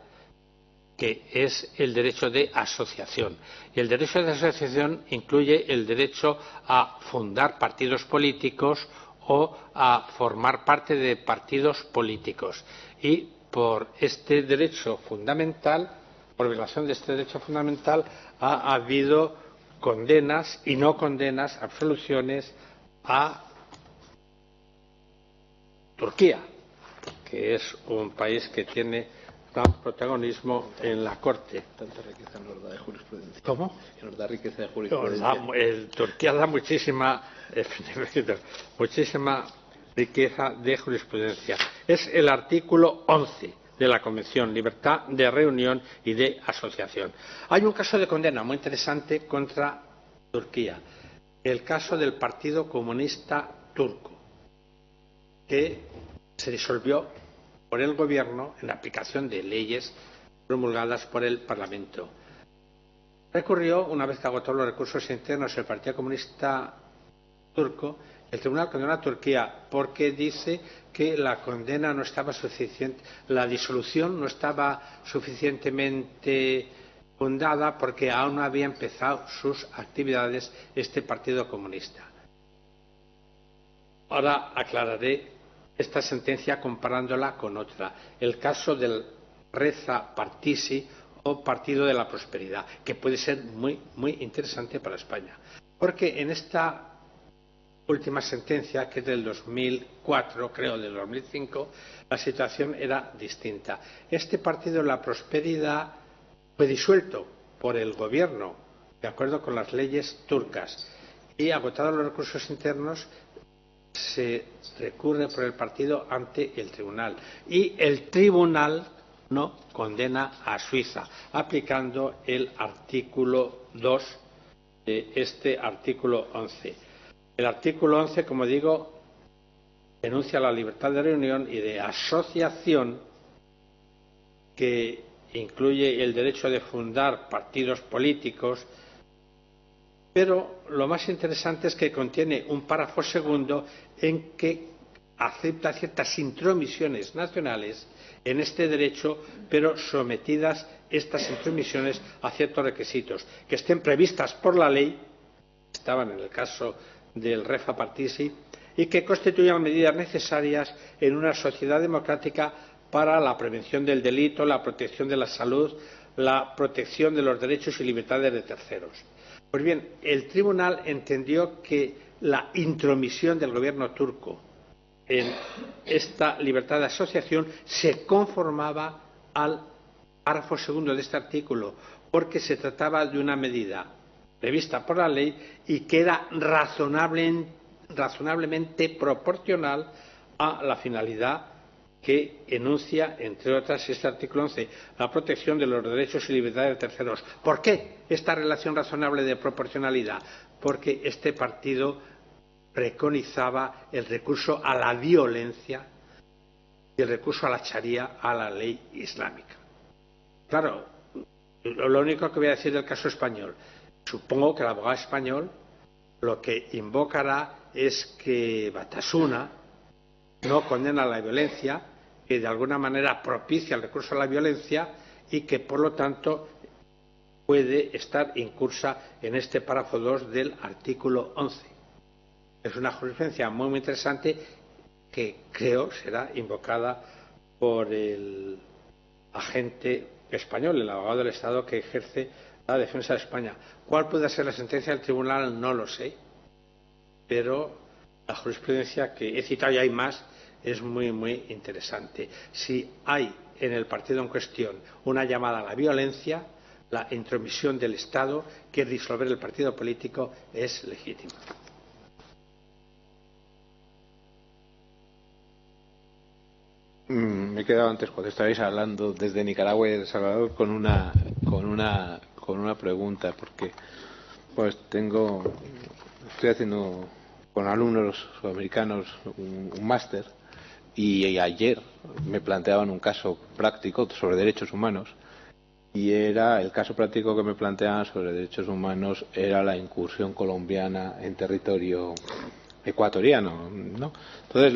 que es el derecho de asociación. Y el derecho de asociación incluye el derecho a fundar partidos políticos o a formar parte de partidos políticos. Y por este derecho fundamental, por violación de este derecho fundamental, ha habido condenas y no condenas, absoluciones a Turquía, que es un país que tiene gran protagonismo en la Corte. Tanta riqueza nos da de jurisprudencia. ¿Cómo? Que nos da riqueza de jurisprudencia. Turquía da muchísima riqueza de jurisprudencia. Es el artículo 11 de la Convención, libertad de reunión y de asociación. Hay un caso de condena muy interesante contra Turquía, el caso del Partido Comunista Turco, que se disolvió por el gobierno en aplicación de leyes promulgadas por el Parlamento. Recurrió, una vez que agotó los recursos internos el Partido Comunista Turco, el tribunal condenó a Turquía porque dice que la condena no estaba suficiente, la disolución no estaba suficientemente fundada porque aún no había empezado sus actividades este Partido Comunista. Ahora aclararé esta sentencia comparándola con otra, el caso del Reza Partisi o Partido de la Prosperidad, que puede ser muy interesante para España, porque en esta última sentencia, que es del 2004, creo del 2005, la situación era distinta. Este Partido de la Prosperidad fue disuelto por el gobierno, de acuerdo con las leyes turcas, y agotados los recursos internos, se recurre por el partido ante el tribunal. Y el tribunal no condena a Suiza, aplicando el artículo 2 de este artículo 11. El artículo 11, como digo, denuncia la libertad de reunión y de asociación, que incluye el derecho de fundar partidos políticos, pero lo más interesante es que contiene un párrafo segundo en que acepta ciertas intromisiones nacionales en este derecho, pero sometidas estas intromisiones a ciertos requisitos que estén previstas por la ley, estaban en el caso del Reza Partisi, y que constituyan medidas necesarias en una sociedad democrática para la prevención del delito, la protección de la salud, la protección de los derechos y libertades de terceros. Pues bien, el tribunal entendió que la intromisión del gobierno turco en esta libertad de asociación se conformaba al párrafo segundo de este artículo, porque se trataba de una medida prevista por la ley y que era razonablemente proporcional a la finalidad que enuncia, entre otras, este artículo 11, la protección de los derechos y libertades de terceros. ¿Por qué esta relación razonable de proporcionalidad? Porque este partido preconizaba el recurso a la violencia y el recurso a la Sharia, a la ley islámica. Claro, lo único que voy a decir del caso español, supongo que el abogado español lo que invocará es que Batasuna no condena la violencia, que de alguna manera propicia el recurso a la violencia y que, por lo tanto, puede estar incursa en este párrafo 2 del artículo 11. Es una jurisprudencia muy interesante que creo será invocada por el agente español, el abogado del Estado que ejerce la defensa de España. ¿Cuál puede ser la sentencia del tribunal? No lo sé, pero la jurisprudencia que he citado, y hay más, es muy, muy interesante. Si hay en el partido en cuestión una llamada a la violencia, la intromisión del Estado, que es disolver el partido político, es legítima. Me he quedado antes, cuando estabais hablando desde Nicaragua y El Salvador, con una pregunta, porque pues estoy haciendo con alumnos sudamericanos un máster, y ayer me planteaban un caso práctico sobre derechos humanos, y el caso práctico que me planteaban sobre derechos humanos era la incursión colombiana en territorio ecuatoriano, ¿no? Entonces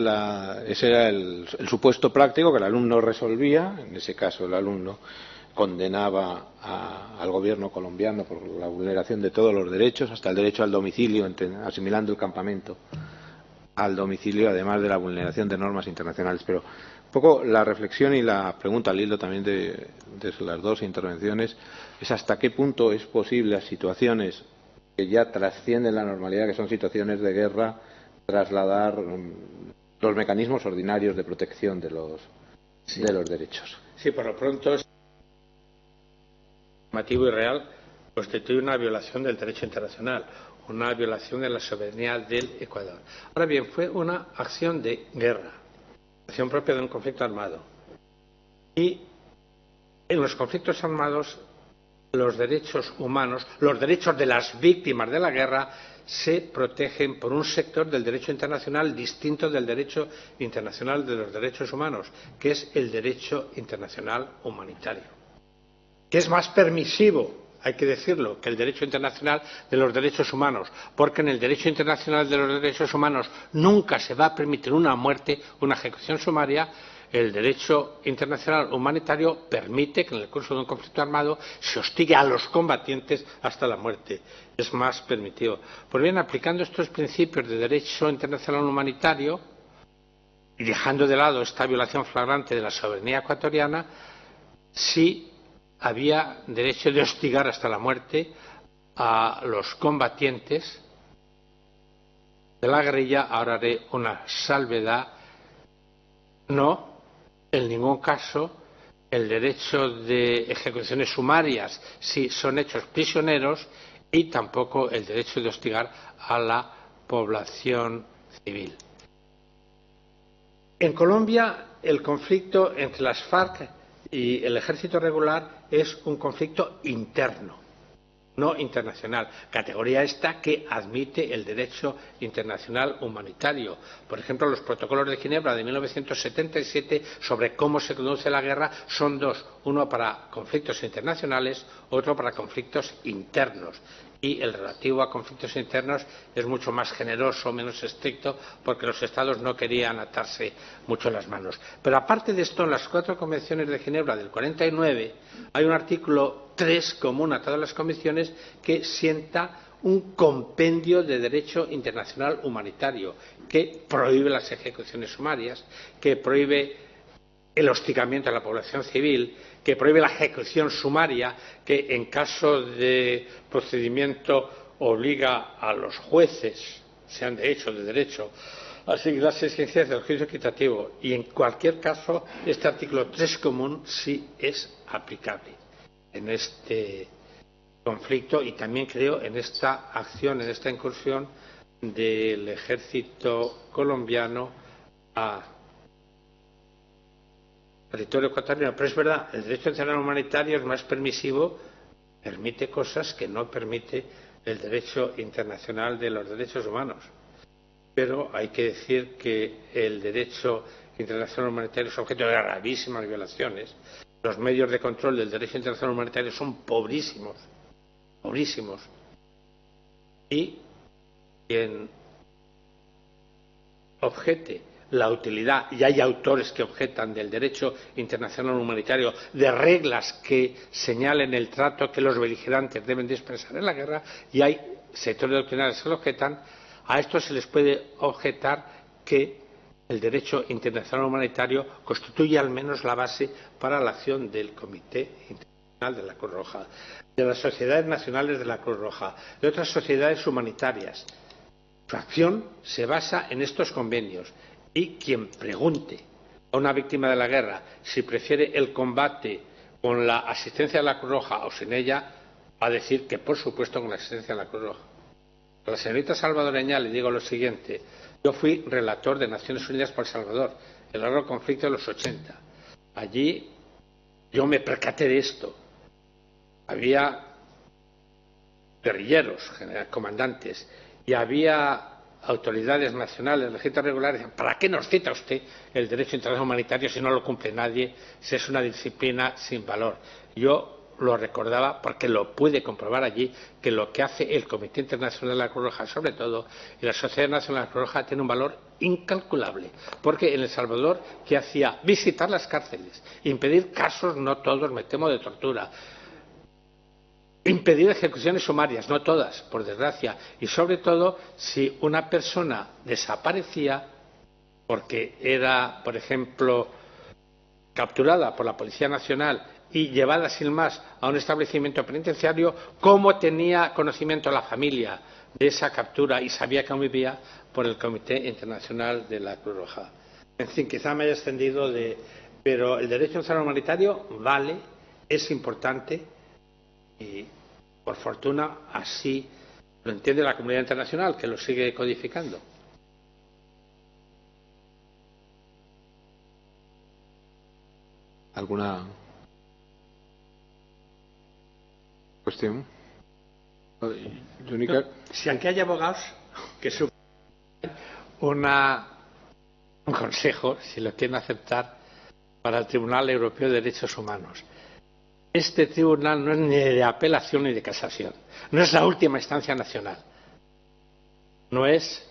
ese era el supuesto práctico que el alumno resolvía. En ese caso el alumno condenaba al gobierno colombiano por la vulneración de todos los derechos, hasta el derecho al domicilio, asimilando el campamento al domicilio, además de la vulneración de normas internacionales. Pero un poco la reflexión y la pregunta al hilo también de las dos intervenciones es hasta qué punto es posible a situaciones que ya trascienden la normalidad, que son situaciones de guerra, trasladar los mecanismos ordinarios de protección de los derechos. Sí, por lo pronto es normativo y real, constituye una violación del derecho internacional, una violación de la soberanía del Ecuador. Ahora bien, fue una acción de guerra, acción propia de un conflicto armado. Y en los conflictos armados, los derechos humanos, los derechos de las víctimas de la guerra, se protegen por un sector del derecho internacional distinto del derecho internacional de los derechos humanos, que es el derecho internacional humanitario, que es más permisivo, hay que decirlo, que el derecho internacional de los derechos humanos, porque en el derecho internacional de los derechos humanos nunca se va a permitir una muerte, una ejecución sumaria. El derecho internacional humanitario permite que en el curso de un conflicto armado se hostigue a los combatientes hasta la muerte. Es más permitido. Pues bien, aplicando estos principios de derecho internacional humanitario y dejando de lado esta violación flagrante de la soberanía ecuatoriana, sí había derecho de hostigar hasta la muerte a los combatientes de la guerrilla. Ahora haré una salvedad: no, en ningún caso, el derecho de ejecuciones sumarias si son hechos prisioneros, y tampoco el derecho de hostigar a la población civil. En Colombia, el conflicto entre las FARC y el ejército regular es un conflicto interno, no internacional, categoría esta que admite el derecho internacional humanitario. Por ejemplo, los protocolos de Ginebra de 1977 sobre cómo se conduce la guerra son dos: uno para conflictos internacionales, otro para conflictos internos. Y el relativo a conflictos internos es mucho más generoso, menos estricto, porque los Estados no querían atarse mucho las manos. Pero aparte de esto, en las 4 convenciones de Ginebra del 49 hay un artículo 3 común a todas las convenciones que sienta un compendio de derecho internacional humanitario que prohíbe las ejecuciones sumarias, que prohíbe el hostigamiento a la población civil, que prohíbe la ejecución sumaria, que en caso de procedimiento obliga a los jueces, sean de hecho o de derecho, a seguir las exigencias del juicio equitativo. Y en cualquier caso, este artículo 3 común sí es aplicable en este conflicto, y también creo en esta acción, en esta incursión del ejército colombiano a territorio ecuatoriano. Pero es verdad, el derecho internacional humanitario es más permisivo, permite cosas que no permite el derecho internacional de los derechos humanos. Pero hay que decir que el derecho internacional humanitario es objeto de gravísimas violaciones. Los medios de control del derecho internacional humanitario son pobrísimos, pobrísimos. Y quien objete la utilidad, y hay autores que objetan del derecho internacional humanitario, de reglas que señalen el trato que los beligerantes deben dispensar en la guerra, y hay sectores doctrinales que lo objetan. A esto se les puede objetar que el derecho internacional humanitario constituye al menos la base para la acción del Comité Internacional de la Cruz Roja, de las sociedades nacionales de la Cruz Roja, de otras sociedades humanitarias. Su acción se basa en estos convenios y quien pregunte a una víctima de la guerra si prefiere el combate con la asistencia de la Cruz Roja o sin ella, va a decir que por supuesto con la asistencia de la Cruz Roja. A la señorita salvadoreña le digo lo siguiente: yo fui relator de Naciones Unidas por El Salvador, el largo conflicto de los 80. Allí yo me percaté de esto. Había guerrilleros, comandantes, y había autoridades nacionales, legítimas regulares. ¿Para qué nos cita usted el derecho internacional humanitario si no lo cumple nadie, si es una disciplina sin valor? Yo lo recordaba porque lo pude comprobar allí, que lo que hace el Comité Internacional de la Cruz Roja, sobre todo, y la Sociedad Nacional de la Cruz Roja, tiene un valor incalculable. Porque en El Salvador, ¿qué hacía? Visitar las cárceles, impedir casos, no todos, me temo, de tortura, impedir ejecuciones sumarias, no todas, por desgracia, y sobre todo si una persona desaparecía porque era, por ejemplo, capturada por la Policía Nacional y llevada sin más a un establecimiento penitenciario, ¿cómo tenía conocimiento la familia de esa captura y sabía que aún vivía? Por el Comité Internacional de la Cruz Roja. En fin, quizá me haya extendido, pero el derecho internacional humanitario vale, es importante y, por fortuna, así lo entiende la comunidad internacional, que lo sigue codificando. ¿Alguna cuestión? Si aquí hay abogados que un consejo, si lo quieren aceptar, para el Tribunal Europeo de Derechos Humanos. Este tribunal no es ni de apelación ni de casación, no es la última instancia nacional, no es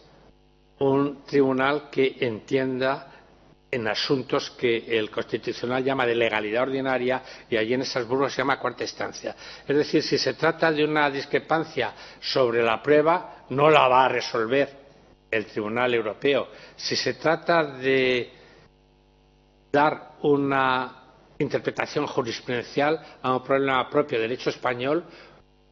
un tribunal que entienda en asuntos que el Constitucional llama de legalidad ordinaria y allí en Estrasburgo se llama cuarta instancia. Es decir, si se trata de una discrepancia sobre la prueba, no la va a resolver el Tribunal Europeo. Si se trata de dar una interpretación jurisprudencial a un problema propio de derecho español,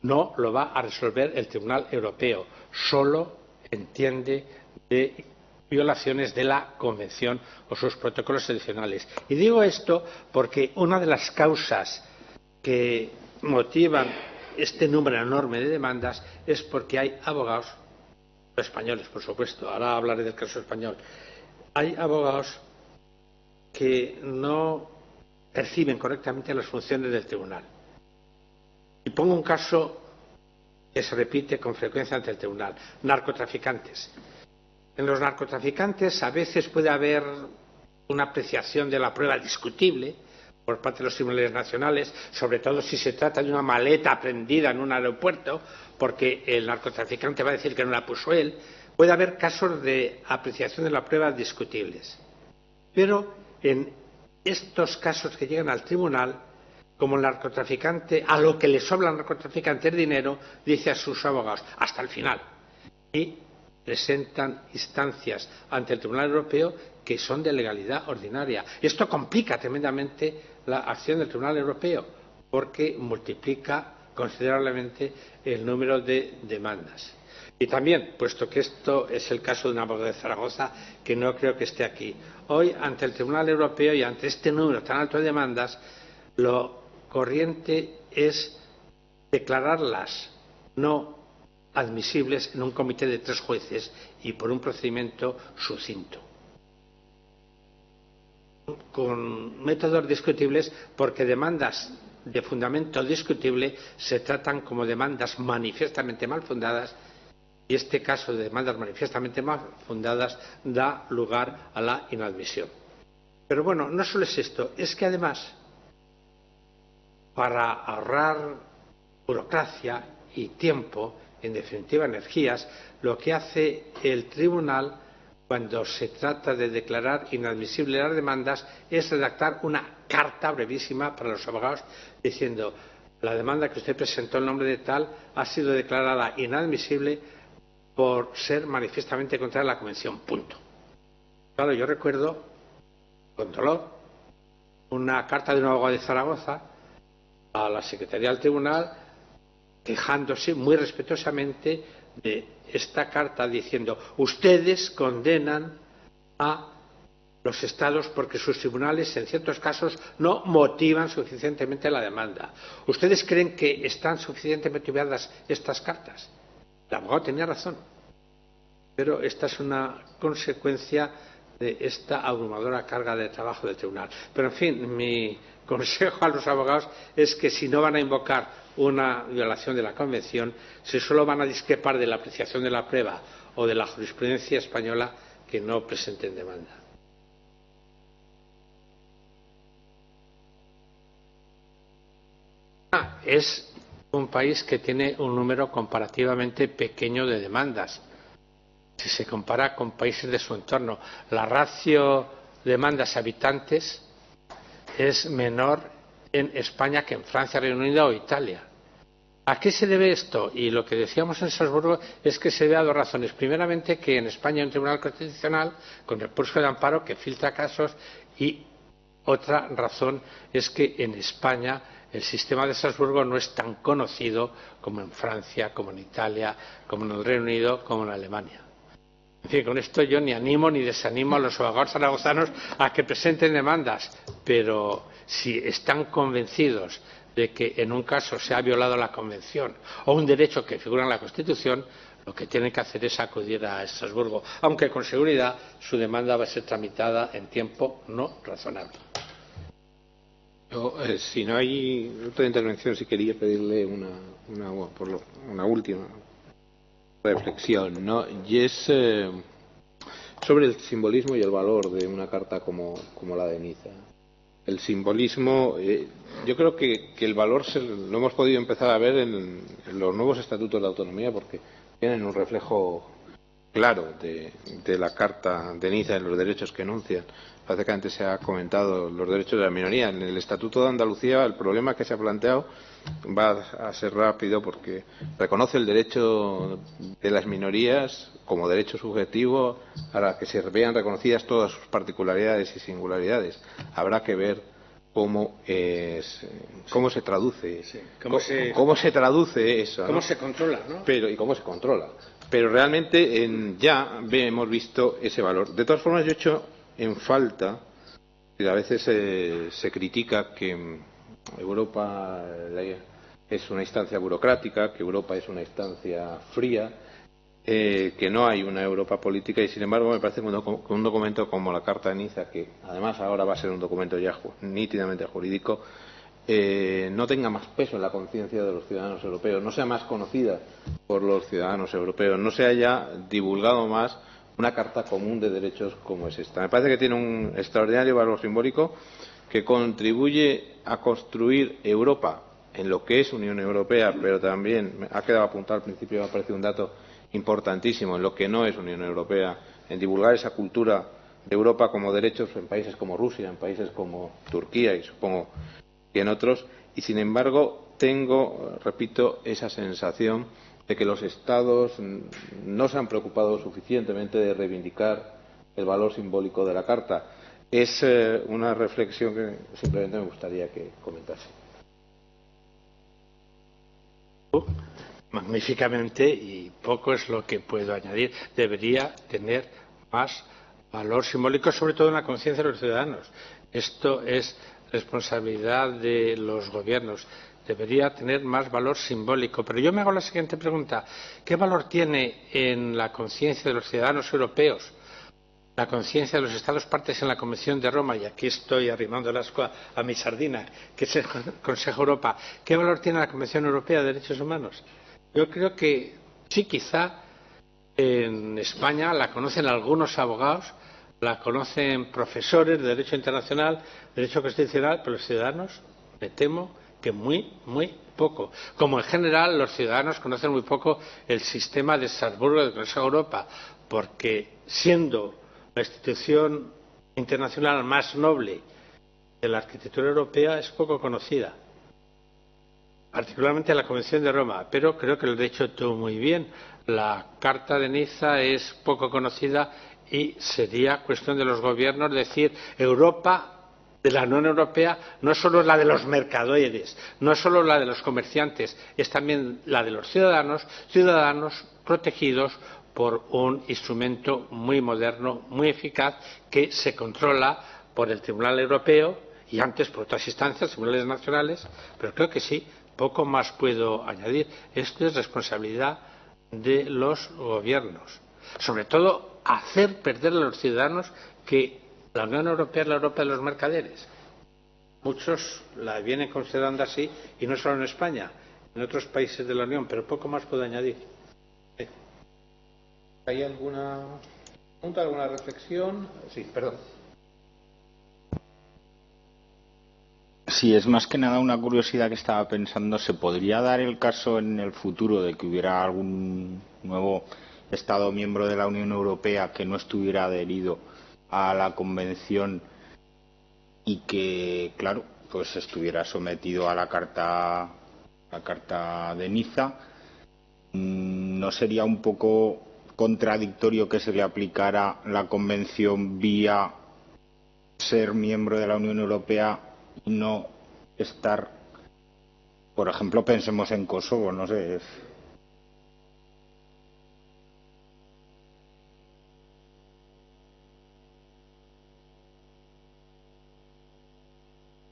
no lo va a resolver el Tribunal Europeo. Solo entiende de violaciones de la Convención o sus protocolos adicionales. Y digo esto porque una de las causas que motivan este número enorme de demandas es porque hay abogados españoles, por supuesto, ahora hablaré del caso español, hay abogados que no perciben correctamente las funciones del tribunal. Y pongo un caso que se repite con frecuencia ante el tribunal: narcotraficantes. En los narcotraficantes a veces puede haber una apreciación de la prueba discutible por parte de los tribunales nacionales, sobre todo si se trata de una maleta aprendida en un aeropuerto, porque el narcotraficante va a decir que no la puso él. Puede haber casos de apreciación de la prueba discutibles. Pero en estos casos que llegan al tribunal, como el narcotraficante, a lo que le sobra al narcotraficante es dinero, dice a sus abogados hasta el final. Y presentan instancias ante el Tribunal Europeo que son de legalidad ordinaria. Y esto complica tremendamente la acción del Tribunal Europeo porque multiplica considerablemente el número de demandas. Y también, puesto que esto es el caso de un abogado de Zaragoza, que no creo que esté aquí, hoy ante el Tribunal Europeo y ante este número tan alto de demandas, lo corriente es declararlas no admisibles en un comité de 3 jueces y por un procedimiento sucinto, con métodos discutibles, porque demandas de fundamento discutible se tratan como demandas manifiestamente mal fundadas, y este caso de demandas manifiestamente mal fundadas da lugar a la inadmisión. Pero bueno, no solo es esto, es que además, para ahorrar burocracia y tiempo, en definitiva energías, lo que hace el tribunal cuando se trata de declarar inadmisibles las demandas es redactar una carta brevísima para los abogados diciendo: la demanda que usted presentó en nombre de tal ha sido declarada inadmisible por ser manifiestamente contraria a la Convención. Punto. Claro, yo recuerdo, con dolor, una carta de un abogado de Zaragoza a la Secretaría del Tribunal quejándose muy respetuosamente de esta carta diciendo: ustedes condenan a los estados porque sus tribunales en ciertos casos no motivan suficientemente la demanda. ¿Ustedes creen que están suficientemente motivadas estas cartas? El abogado tenía razón, pero esta es una consecuencia de esta abrumadora carga de trabajo del tribunal. Pero en fin, mi consejo a los abogados es que si no van a invocar una violación de la Convención, si solo van a discrepar de la apreciación de la prueba o de la jurisprudencia española, que no presenten demanda. Es un país que tiene un número comparativamente pequeño de demandas. Si se compara con países de su entorno, la ratio de demandas a habitantes es menor en España que en Francia, Reino Unido o Italia. ¿A qué se debe esto? Y lo que decíamos en Estrasburgo es que se debe a dos razones. Primeramente, que en España hay un Tribunal Constitucional con recurso de amparo que filtra casos, y otra razón es que en España el sistema de Estrasburgo no es tan conocido como en Francia, como en Italia, como en el Reino Unido, como en Alemania. En fin, con esto yo ni animo ni desanimo a los abogados zaragozanos a que presenten demandas, pero si están convencidos de que en un caso se ha violado la Convención o un derecho que figura en la Constitución, lo que tienen que hacer es acudir a Estrasburgo, aunque con seguridad su demanda va a ser tramitada en tiempo no razonable. Yo, si no hay otra intervención, sí quería pedirle una última reflexión, ¿no? Y es sobre el simbolismo y el valor de una carta como la de Niza. El simbolismo, yo creo que el valor lo hemos podido empezar a ver en los nuevos estatutos de autonomía, porque tienen un reflejo claro de la Carta de Niza en los derechos que enuncian. Parece que antes se ha comentado los derechos de la minoría. En el Estatuto de Andalucía el problema que se ha planteado va a ser rápido, porque reconoce el derecho de las minorías como derecho subjetivo a que se vean reconocidas todas sus particularidades y singularidades. Habrá que ver cómo se traduce, cómo se traduce eso, ¿no? Cómo se controla, ¿no? Y cómo se controla. Pero realmente ya hemos visto ese valor. De todas formas, yo he hecho en falta, y a veces se critica que Europa es una instancia burocrática, que Europa es una instancia fría, que no hay una Europa política, y sin embargo me parece que un documento como la Carta de Niza, que además ahora va a ser un documento ya nítidamente jurídico, no tenga más peso en la conciencia de los ciudadanos europeos, no sea más conocida por los ciudadanos europeos, no se haya divulgado más una carta común de derechos como es esta. Me parece que tiene un extraordinario valor simbólico que contribuye a construir Europa en lo que es Unión Europea, pero también me ha quedado apuntado al principio, me ha parecido un dato importantísimo, en lo que no es Unión Europea, en divulgar esa cultura de Europa como derechos en países como Rusia, en países como Turquía y supongo que en otros, y sin embargo tengo, repito, esa sensación de que los Estados no se han preocupado suficientemente de reivindicar el valor simbólico de la Carta. Es una reflexión que simplemente me gustaría que comentase. Magníficamente, y poco es lo que puedo añadir. Debería tener más valor simbólico, sobre todo en la conciencia de los ciudadanos. Esto es responsabilidad de los gobiernos. Debería tener más valor simbólico. Pero yo me hago la siguiente pregunta: ¿qué valor tiene en la conciencia de los ciudadanos europeos la conciencia de los Estados partes en la Convención de Roma? Y aquí estoy arrimando la ascua a mi sardina, que es el Consejo de Europa. ¿Qué valor tiene la Convención Europea de Derechos Humanos? Yo creo que sí, quizá en España la conocen algunos abogados, la conocen profesores de Derecho Internacional, Derecho Constitucional, pero los ciudadanos, me temo que muy, muy poco. Como en general los ciudadanos conocen muy poco el sistema de Estrasburgo del Consejo de Europa, porque siendo la institución internacional más noble de la arquitectura europea es poco conocida, particularmente la Convención de Roma, pero creo que lo he hecho todo muy bien. La Carta de Niza es poco conocida y sería cuestión de los gobiernos decir Europa de la Unión Europea no solo es la de los mercaderes, no es solo la de los comerciantes, es también la de los ciudadanos, ciudadanos protegidos por un instrumento muy moderno, muy eficaz, que se controla por el Tribunal Europeo y antes por otras instancias, tribunales nacionales, pero creo que sí, poco más puedo añadir. Esto es responsabilidad de los gobiernos. Sobre todo, hacer perder a los ciudadanos que la Unión Europea es la Europa de los mercaderes. Muchos la vienen considerando así, y no solo en España, en otros países de la Unión, pero poco más puedo añadir. ¿Hay alguna pregunta, alguna reflexión? Sí, perdón. Sí, es más que nada una curiosidad que estaba pensando. ¿Se podría dar el caso en el futuro de que hubiera algún nuevo Estado miembro de la Unión Europea que no estuviera adherido a la Convención y que, claro, pues estuviera sometido a la Carta de Niza? ¿No sería un poco contradictorio que se le aplicara la Convención vía ser miembro de la Unión Europea y no estar, por ejemplo, pensemos en Kosovo, no sé?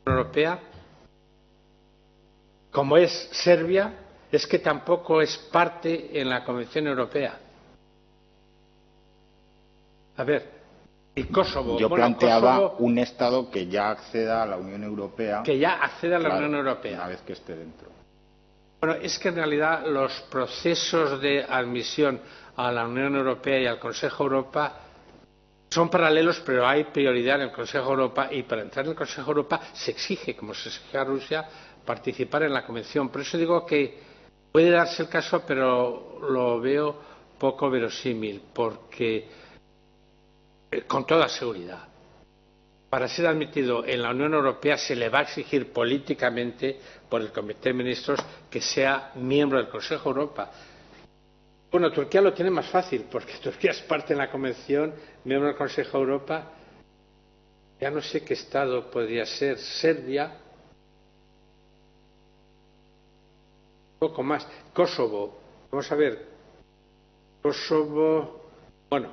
Europea, como es Serbia, es que tampoco es parte en la Convención Europea. A ver, y Kosovo. Yo planteaba Kosovo, un Estado que ya acceda a la Unión Europea. Que ya acceda a la claro, Unión Europea. Una vez que esté dentro. Bueno, es que en realidad los procesos de admisión a la Unión Europea y al Consejo de Europa son paralelos, pero hay prioridad en el Consejo de Europa, y para entrar en el Consejo de Europa se exige, como se exige a Rusia, participar en la Convención. Por eso digo que puede darse el caso, pero lo veo poco verosímil, porque con toda seguridad, para ser admitido en la Unión Europea se le va a exigir políticamente por el Comité de Ministros que sea miembro del Consejo de Europa. Bueno, Turquía lo tiene más fácil, porque Turquía es parte de la Convención, miembro del Consejo de Europa. Ya no sé qué Estado podría ser. Serbia. Un poco más. Kosovo. Vamos a ver. Kosovo. Bueno,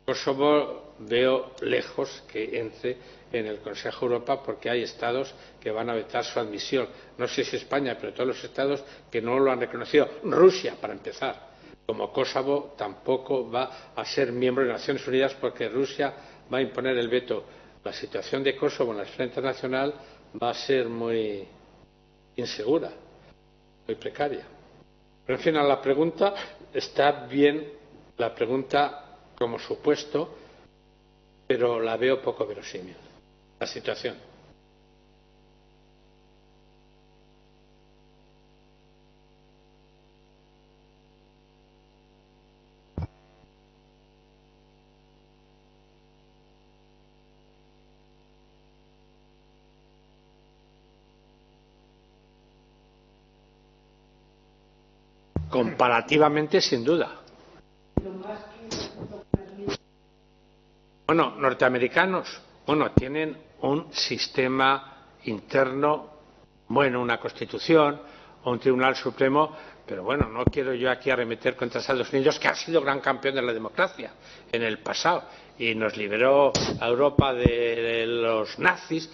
Kosovo veo lejos que entre en el Consejo de Europa, porque hay estados que van a vetar su admisión. No sé si España, pero todos los estados que no lo han reconocido. Rusia, para empezar. Como Kosovo tampoco va a ser miembro de Naciones Unidas, porque Rusia va a imponer el veto. La situación de Kosovo en la esfera internacional va a ser muy insegura, muy precaria. Pero en fin, a la pregunta, está bien la pregunta como supuesto, pero la veo poco verosímil, la situación. Comparativamente, sin duda. Bueno, norteamericanos, tienen un sistema interno, una constitución, un tribunal supremo, pero no quiero yo aquí arremeter contra Estados Unidos, que ha sido gran campeón de la democracia en el pasado y nos liberó a Europa de los nazis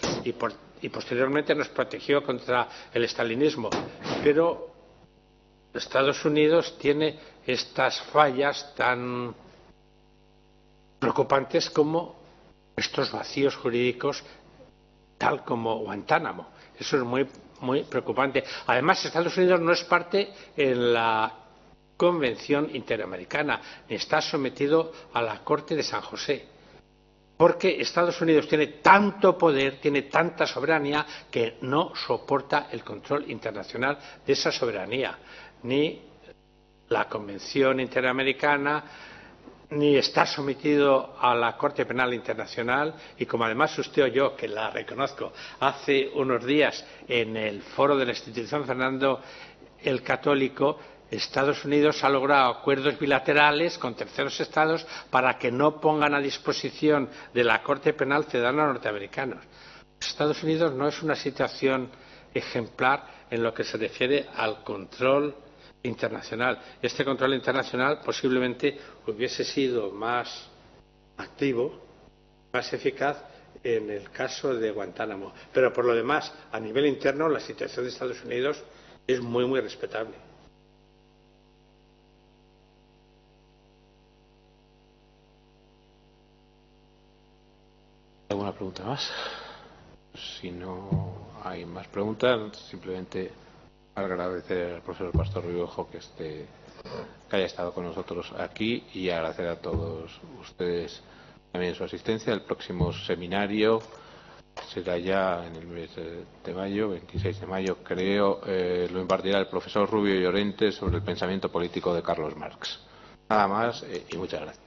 y posteriormente nos protegió contra el estalinismo. Pero Estados Unidos tiene estas fallas tan preocupantes como estos vacíos jurídicos, tal como Guantánamo. Eso es muy, muy preocupante. Además, Estados Unidos no es parte en la Convención Interamericana, ni está sometido a la Corte de San José, porque Estados Unidos tiene tanto poder, tiene tanta soberanía, que no soporta el control internacional de esa soberanía, ni la Convención Interamericana, ni está sometido a la Corte Penal Internacional. Y como además usted o yo, que la reconozco, hace unos días en el foro de la institución Fernando el Católico, Estados Unidos ha logrado acuerdos bilaterales con terceros estados para que no pongan a disposición de la Corte Penal ciudadanos norteamericanos. Estados Unidos no es una situación ejemplar en lo que se refiere al control internacional. Este control internacional posiblemente hubiese sido más activo, más eficaz en el caso de Guantánamo. Pero por lo demás, a nivel interno, la situación de Estados Unidos es muy, muy respetable. ¿Alguna pregunta más? Si no hay más preguntas, simplemente agradecer al profesor Pastor Rivejo que haya estado con nosotros aquí y agradecer a todos ustedes también su asistencia. El próximo seminario será ya en el mes de mayo, 26 de mayo creo, lo impartirá el profesor Rubio Llorente sobre el pensamiento político de Carlos Marx. Nada más y muchas gracias.